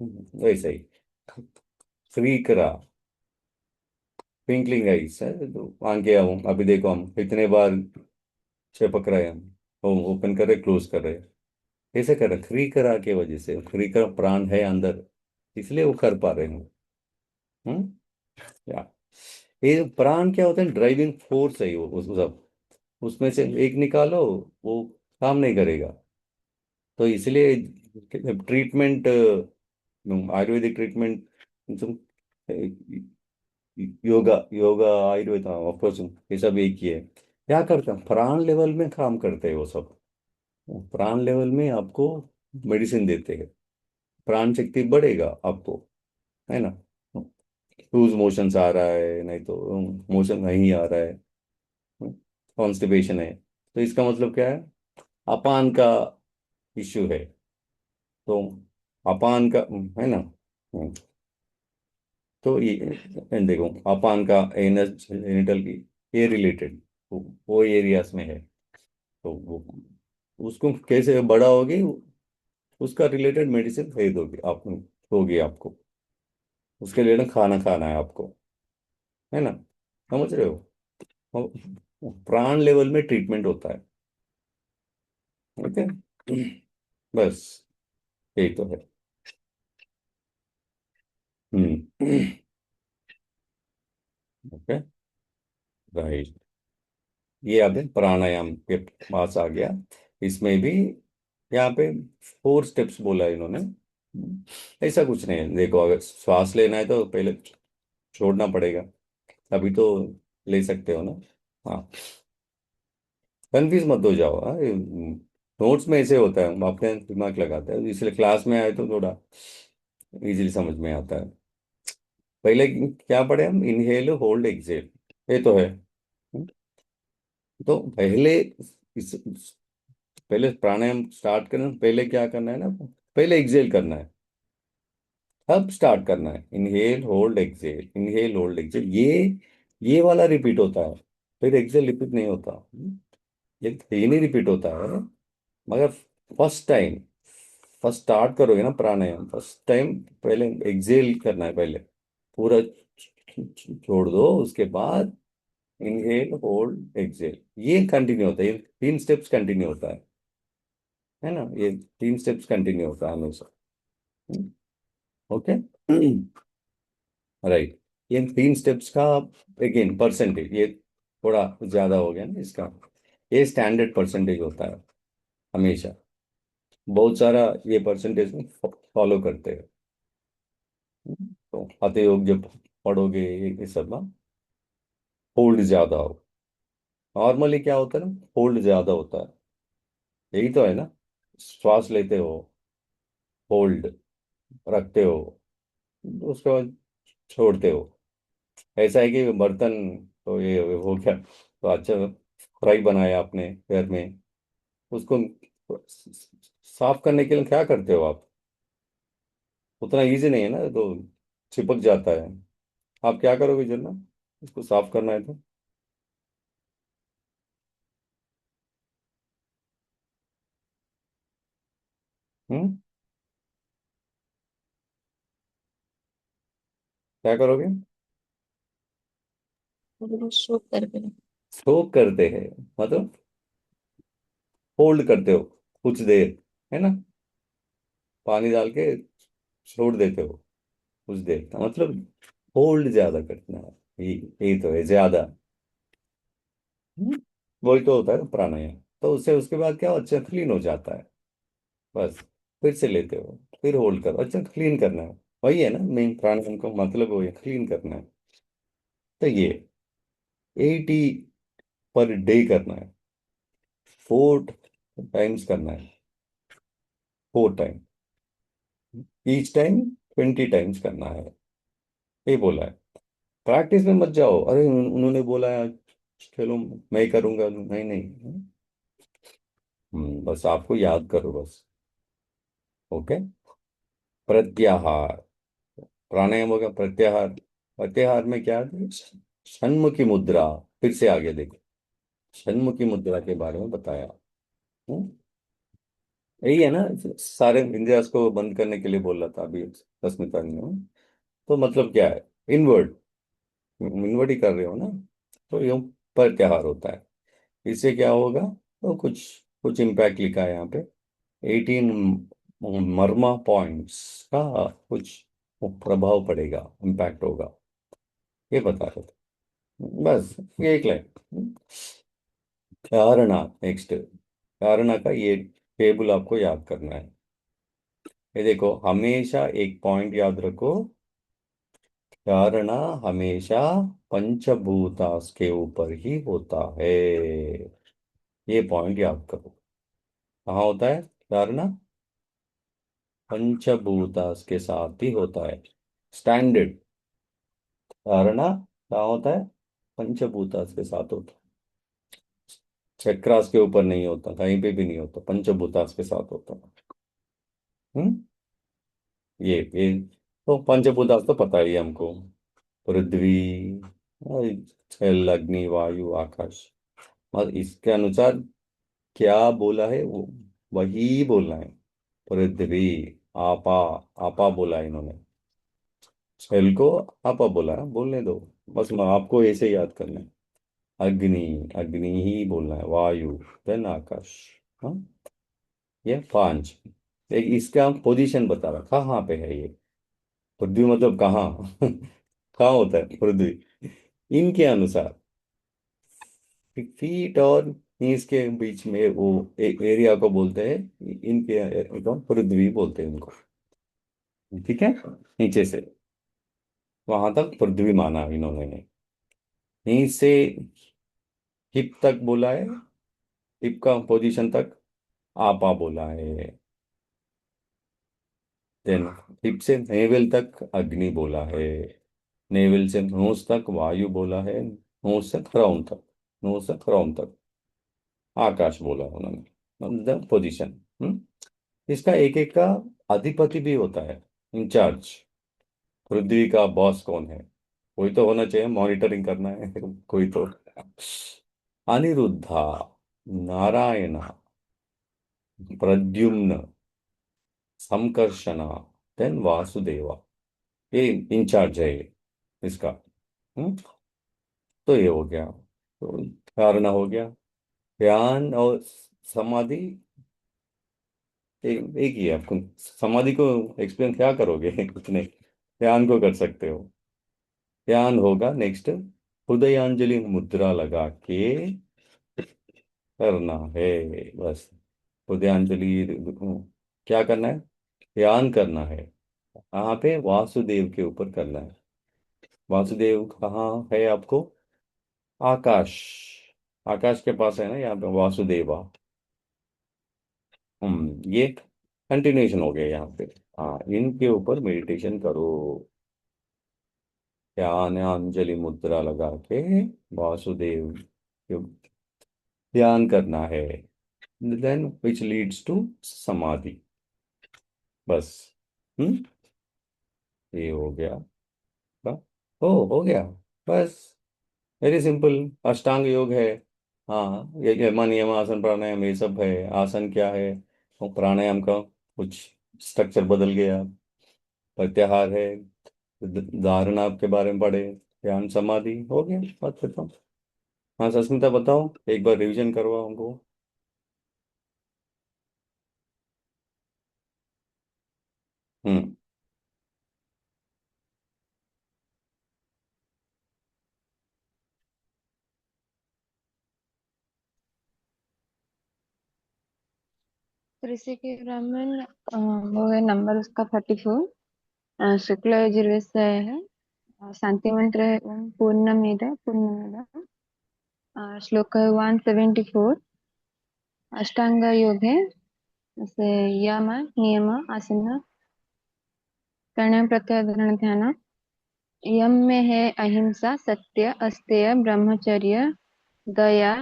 वैसे ही फ्री करा, ट्विंकलिंग आइस है, तो आंखें अभी देखो हम कितने बार चिपक रहे हैं हम, ओपन कर रहे क्लोज कर रहे, कैसे कर रहे, फ्री करा के वजह से, फ्री करा प्राण है अंदर, इसलिए वो कर पा रहे हैं। हम्म, या ये प्राण क्या होता है, ड्राइविंग फोर्स है वो, उस सब उसमें से एक निकालो, वो काम नहीं करेगा। तो इसलिए treatment, Ayurvedic treatment, yoga yoga Ayurveda, of course ये सब एक ही है। क्या करते हैं, प्राण लेवल में काम करते हैं वो सब, प्राण लेवल में आपको मेडिसिन देते हैं, प्राण शक्ति बढ़ेगा आपको, है ना। लूज मोशंस आ रहा है, नहीं तो मोशन नहीं आ रहा है, कॉन्स्टिपेशन है, तो इसका मतलब क्या है, अपान का इश्यू है, तो अपान का, है ना। तो ये देखो अपान का एनस जेनिटल की, ये रिलेटेड वो एरियाज में है, तो वो उसको कैसे बड़ा होगी, उसका रिलेटेड मेडिसिन खरीदोगे आप, होगी आपको, उसके लिए ना खाना खाना है आपको, है ना, समझ रहे हो? प्राण लेवल में ट्रीटमेंट होता है। ओके, बस यही तो है। Okay, right. ये अब प्राणायाम के पास आ गया। इसमें भी यहाँ पे 4 स्टेप्स बोला है इन्होंने। ऐसा कुछ नहीं है, देखो अगर श्वास लेना है तो पहले छोड़ना पड़ेगा, अभी तो ले सकते हो ना। हाँ, कंफ्यूज मत हो जाओ। हाँ, नोट्स में ऐसे होता है, हम अपने दिमाग लगाते हैं, इसलिए क्लास में आए तो थोड़ा इजीली समझ में आता है। पहले क्या पढ़े हम? इनहेल होल्ड एक्सेल, ये तो है। तो इस पहले प्राणायाम स्टार्ट करना, पहले क्या करना है ना, पहले एक्सेल करना है, अब स्टार्ट करना है inhale hold exhale, inhale hold exhale, ये वाला रिपीट होता है, फिर एक्सेल रिपीट नहीं होता। ये नहीं रिपीट होता है, मगर फर्स्ट टाइम, फर्स्ट स्टार्ट करोगे ना प्राणायाम, फर्स्ट टाइम पहले एक्सेल करना है, पहले पूरा छोड़ दो, उसके बाद इनहेल होल्ड एक्सेल, ये कंटिन्यू होता है, ये 3 स्टेप्स कंटिन्यू होता है ना, ये 3 स्टेप्स कंटिन्यू होता है हमेशा। Okay, right. ये 3 स्टेप्स का अगेन परसेंटेज, ये थोड़ा ज्यादा हो गया ना इसका, ये स्टैंडर्ड परसेंटेज होता है हमेशा, बहुत सारा ये परसेंटेज में फॉलो करते हैं। तो हठ योग जब पढ़ोगे ये सब ना, होल्ड ज्यादा हो, नॉर्मली क्या होता है ना, होल्ड ज्यादा होता है, यही तो है ना, श्वास लेते हो, होल्ड रखते हो, उसके बाद छोड़ते हो। ऐसा है कि बर्तन, तो ये हो गया, तो अच्छा फ्राई बनाया आपने घर में, उसको साफ करने के लिए क्या करते हो आप? उतना इजी नहीं है ना, तो चिपक जाता है। आप क्या करोगे जब ना इसको साफ करना है तो? हम्म, क्या करोगे? वो शो कर रहे हैं। सोक करते हैं, मतलब होल्ड करते हो कुछ देर, है ना, पानी डाल के छोड़ देते हो कुछ देर का, मतलब होल्ड ज्यादा करना है, यही तो है ज्यादा। हम्म, वही तो होता है प्राणायाम। तो उससे उसके बाद क्या, अच्छा क्लीन हो जाता है, बस फिर से लेते हो, फिर होल्ड करो, अच्छा क्लीन करना है, वही है ना मेन प्राणायाम का मतलब, वही क्लीन करना है। तो ये 80 पर डे करना है, 4 टाइम्स करना है, 4 टाइम, ईच टाइम 20 टाइम्स करना है, ये बोला है। प्रैक्टिस में मत जाओ, अरे उन्होंने बोला है चलो मैं करूंगा, नहीं नहीं। बस आपको याद करो बस। ओके, प्रत्याहार, प्राणायाम होगा प्रत्याहार, प्रत्याहार में क्या है? षण्मुखी मुद्रा, फिर से आगे देखो, षण्मुखी मुद्रा के बारे में बताया। हम्म, यही है ना, सारे इंद्रियास को बंद करने के लिए बोल रहा था अभी रश्मिता ने। तो मतलब क्या है, इनवर्ड, इनवर्ड ही कर रहे हो ना, तो यूं प्रत्याहार होता है। इससे क्या होगा, तो कुछ कुछ इम्पैक्ट लिखा है यहाँ पे, 18 मर्मा पॉइंट्स का कुछ प्रभाव पड़ेगा, इम्पैक्ट होगा, ये बता रहे थे। बस ये एक लाइन। धारणा, नेक्स्ट, धारणा का ये टेबल आपको याद करना है। ये देखो, हमेशा एक पॉइंट याद रखो, धारणा हमेशा पंचभूतास के ऊपर ही होता है, ये पॉइंट याद करो। कहाँ होता है धारणा? पंचभूतास के साथ ही होता है, स्टैंडर्ड धारणा कहाँ होता है? पंचभूतास के साथ होता है, चक्रास के ऊपर नहीं होता, कहीं पे भी नहीं होता, पंचभूतास के साथ होता है। हम्म, ये तो पंचभूतास तो पता ही है हमको, पृथ्वी, जल अग्नि वायु आकाश, और इसके अनुसार क्या बोला है वो, वही बोलना है, पृथ्वी, आपा, आपा बोला इन्होंने, एल को आपा बोला, बोलने दो, बस आपको ऐसे याद करना है। अग्नि, अग्नि ही बोलना है, वायु, देन आकाश। हाँ, ये पांच। एक इसका पोजीशन बता रहा, कहाँ पे है ये पृथ्वी, मतलब कहाँ कहाँ होता है पृथ्वी इनके अनुसार। फीट और नीज के बीच में वो एक एरिया को बोलते हैं, इनके तो पृथ्वी बोलते हैं उनको। ठीक है, नीचे से वहां तक पृथ्वी माना इन्होंने। नीचे से हिप तक बोला है, हिप का पोजीशन तक आपा बोला है। देन हिप से नेवल तक अग्नि बोला है। नेवल से नोज तक वायु बोला है। नोज से क्राउन तक, नोज से क्राउन तक आकाश बोला उन्होंने, पोजीशन। इसका एक एक का अधिपति भी होता है, इंचार्ज। पृथ्वी का बॉस कौन है, कोई तो होना चाहिए, मॉनिटरिंग करना है कोई तो। अनिरुद्धा, नारायण, प्रद्युम्न, संकर्षणा, देन वासुदेवा, ये इंचार्ज है ये इसका। हम्म तो ये हो गया, तो धारणा हो गया। ध्यान और समाधि एक ही है। आपको समाधि को एक्सप्लेन क्या करोगे इतने, ध्यान को कर सकते हो। ध्यान होगा नेक्स्ट, हृदयांजलि मुद्रा लगा के करना है, बस। हृदयांजलि क्या करना है, ध्यान करना है। कहाँ पे, वासुदेव के ऊपर करना है। वासुदेव कहाँ है आपको, आकाश, आकाश के पास है ना यहाँ पे वासुदेवा। ये कंटिन्यूशन हो गया यहाँ पे। हाँ, इनके ऊपर मेडिटेशन करो, ध्यान अंजलि मुद्रा लगा के वासुदेव के ध्यान करना है, देन विच लीड्स टू समाधि, बस। हम्म ये हो गया। हाँ, हो गया, बस। वेरी सिंपल, अष्टांग योग है। हाँ, ये यम नियम आसन प्राणायाम ये सब है। आसन क्या है, वो प्राणायाम का कुछ स्ट्रक्चर बदल गया। प्रत्याहार है, धारणा के बारे में पढ़े, ध्यान समाधि हो गया, बात खत्म। हाँ सस्मिता बताओ, एक बार रिवीजन करवाओ हमको। हम्म ऋषि के ब्राह्मण वो है नंबर उसका 34। शुक्ल यजुर्वेद से है। शांति मंत्र है ओम पूर्णमेद पूर्णमेद। श्लोक है 174। अष्टांग योग है, जैसे यम नियम आसन प्राणायाम प्रत्याहार धारणा ध्यान। यम में है अहिंसा, सत्य, अस्तेय, ब्रह्मचर्य, दया,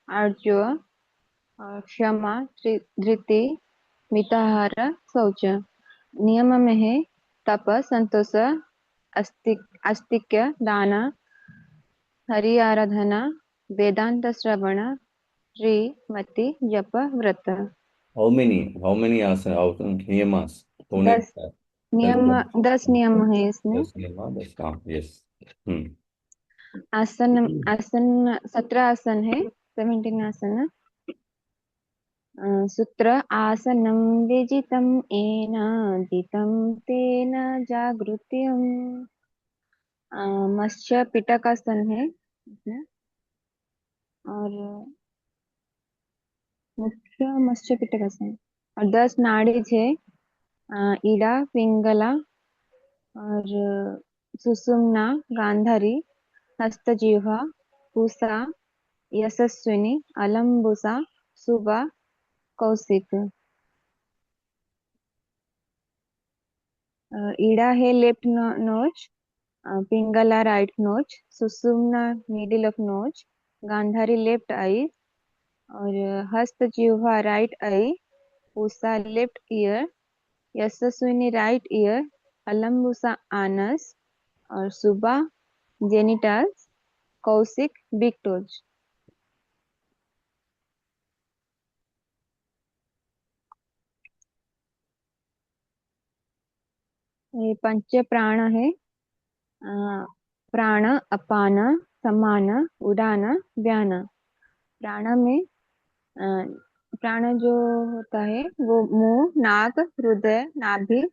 आर्जव और क्षमा, धृति, मिताहार, शौच। नियम में है तप, संतोष, आस्तिक्य, दान, हरि आराधना, वेदांत श्रवण, श्रीमति, जप, व्रत। हाउ मेनी आसन नियमास, होने 10 का है। दस नियम, दस 10 नियम है इसमें। 10 नियम, 10 काम, यस। हम्म आसन, आसन 17 आसन है, 17 आसन। सूत्र आसनं विजितं येन जितं तेन जागृत्यम्। मत्स्य पिटकासन है इसमें। और मुख्य मत्स्य पिटकासन। और 10 नाड़ी है, इड़ा, पिंगला और सुषुम्ना, गांधारी, हस्तजिह्वा, पूषा, यशस्विनी, अलम्बुसा, सुबा, कौशिक। इड़ा है left nose, Pingala right nose, Sushumna middle of nose, Gandhari left eye और Hastajihva right eye, Pusha left ear, Yashasvini right ear, Alambusha anus और Suba genitals, Kaushik big toes. ये पंच प्राण है। प्राण, अपान, समान, उडान, व्यान। प्राण में अ, प्राण जो होता है वो मुंह, नाक, हृदय, नाभि,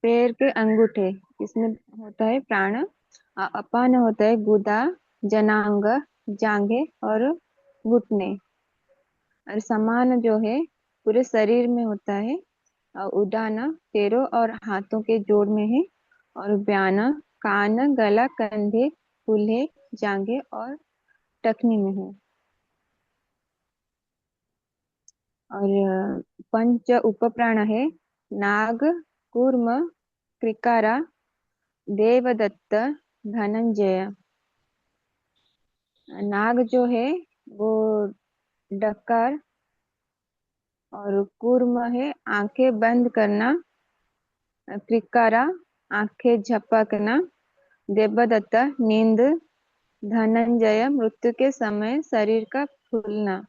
पैर के अंगूठे, इसमें होता है प्राण। अपान होता है गुदा, जनांग, जांघें और घुटने। और समान जो है पूरे शरीर में होता है। और उडान पैरों और हाथों के जोड़ में है। और ब्यान कान, गला, कंधे, कूल्हे, जांघें और टखनी में है। और पंच उपप्राण है। नाग, कूर्म, कृकारा, देवदत्त, धनंजय। नाग जो है वो डकार। और कूर्म है आंखें बंद करना। कृकारा आंखें झपकना। देवदत्त नींद। धनंजय मृत्यु के समय शरीर का फूलना।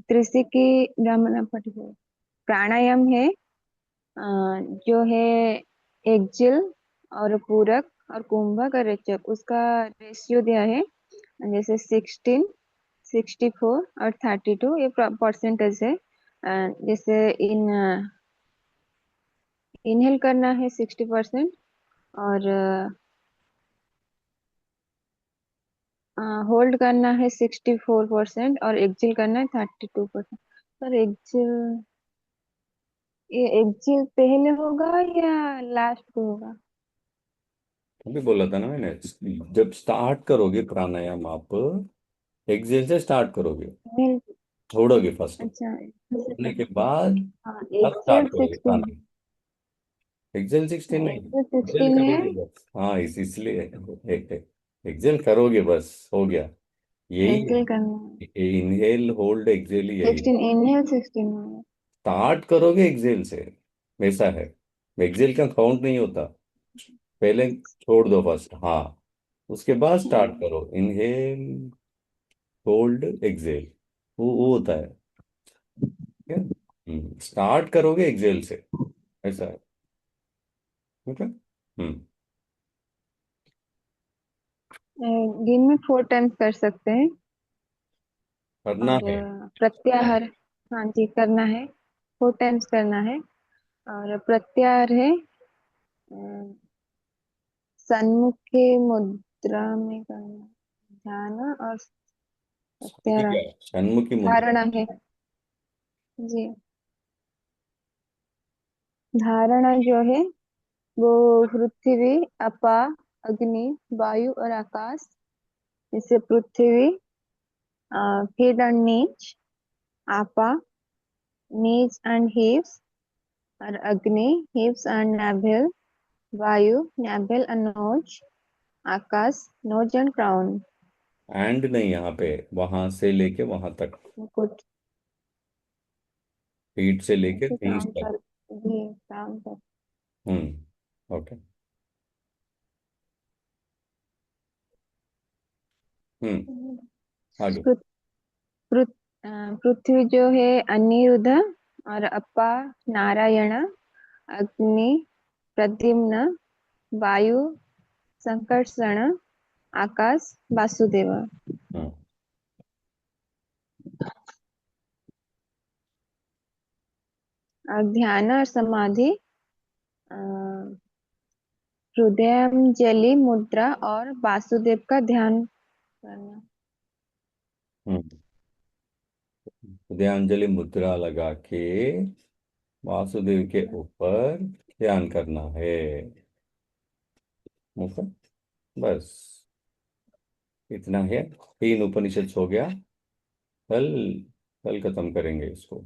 त्रिशिकी ब्राह्मण पठित प्राणायाम है। जो है एक्जिल और पूरक और कुंभक और रेचक, उसका रेशियो दिया है। जैसे 16, 64 और 32 ये परसेंटेज है। जैसे इनहेल करना है 60% और होल्ड करना है 64% और एक्जिल करना है 32%। पर एक्जिल, ये एक्जिल पहले होगा या लास्ट को होगा? अभी बोला था ना मैंने, जब स्टार्ट करोगे प्राणायाम आप एक्सेल से स्टार्ट करोगे, Inhale, छोड़ोगे फर्स्ट, अच्छा छोड़ने के बाद हाँ तब एक्सेल स्टार्ट करोगे 16, प्राणायाम। एक्सेल 16 नहीं, एक्सेल एक्सेल 16 है। करोगे बस, हाँ इसलिए एक्सेल करोगे बस, हो गया, यही एक्सेल करना है है, इनहेल होल्ड एक्सेल यही है। 16, इनहेल 16 होगा। स्टार्ट करोगे एक्सेल से, वैसा है, एक्सेल का काउंट नहीं होता, पहले छोड़ दो फर्स्ट, हाँ उसके बाद स्टार्ट हम्म, करो, इनहेल होल्ड एक्सेल, वो होता है, ठीक है, स्टार्ट करोगे एक्सेल से, ऐसा है, ठीक है। दिन में 4 टाइम्स कर सकते हैं। करना और है। प्रत्याहार, हाँ जी करना है, 4 टाइम्स करना है। और प्रत्याहार है सन्मुखी मुद्रा में करना, ध्यान और ये प्रत्याहार। क्या है? षण्मुखी मुद्रा। धारणा है जी। धारणा जो है वो पृथ्वी, अपा, अग्नि, वायु और आकाश। जैसे पृथ्वी feet and knees, apa knees and hips, और अग्नि hips and navel, वायु navel and nose, Akash nose and crown। And नहीं, यहाँ पे वहां से लेके वहां तक, मुकुट। फीट से लेके ऐसे नीज काम तक। कर, जी काम कर। ओके। हम्म। आगे। पृ- पृ- पृथ्वी जो है अनिरुद्ध, और अपा नारायण, अग्नि प्रद्युम्न, वायु संकर्षण, आकाश वासुदेव। हाँ। और ध्यान और समाधि अ, हृदयांजलि मुद्रा और वासुदेव का ध्यान करना। हम्म। हृदयांजलि मुद्रा लगा के वासुदेव के ऊपर ध्यान करना है, ओके, बस इतना है, 3 उपनिषद हो गया, कल कल खत्म करेंगे इसको।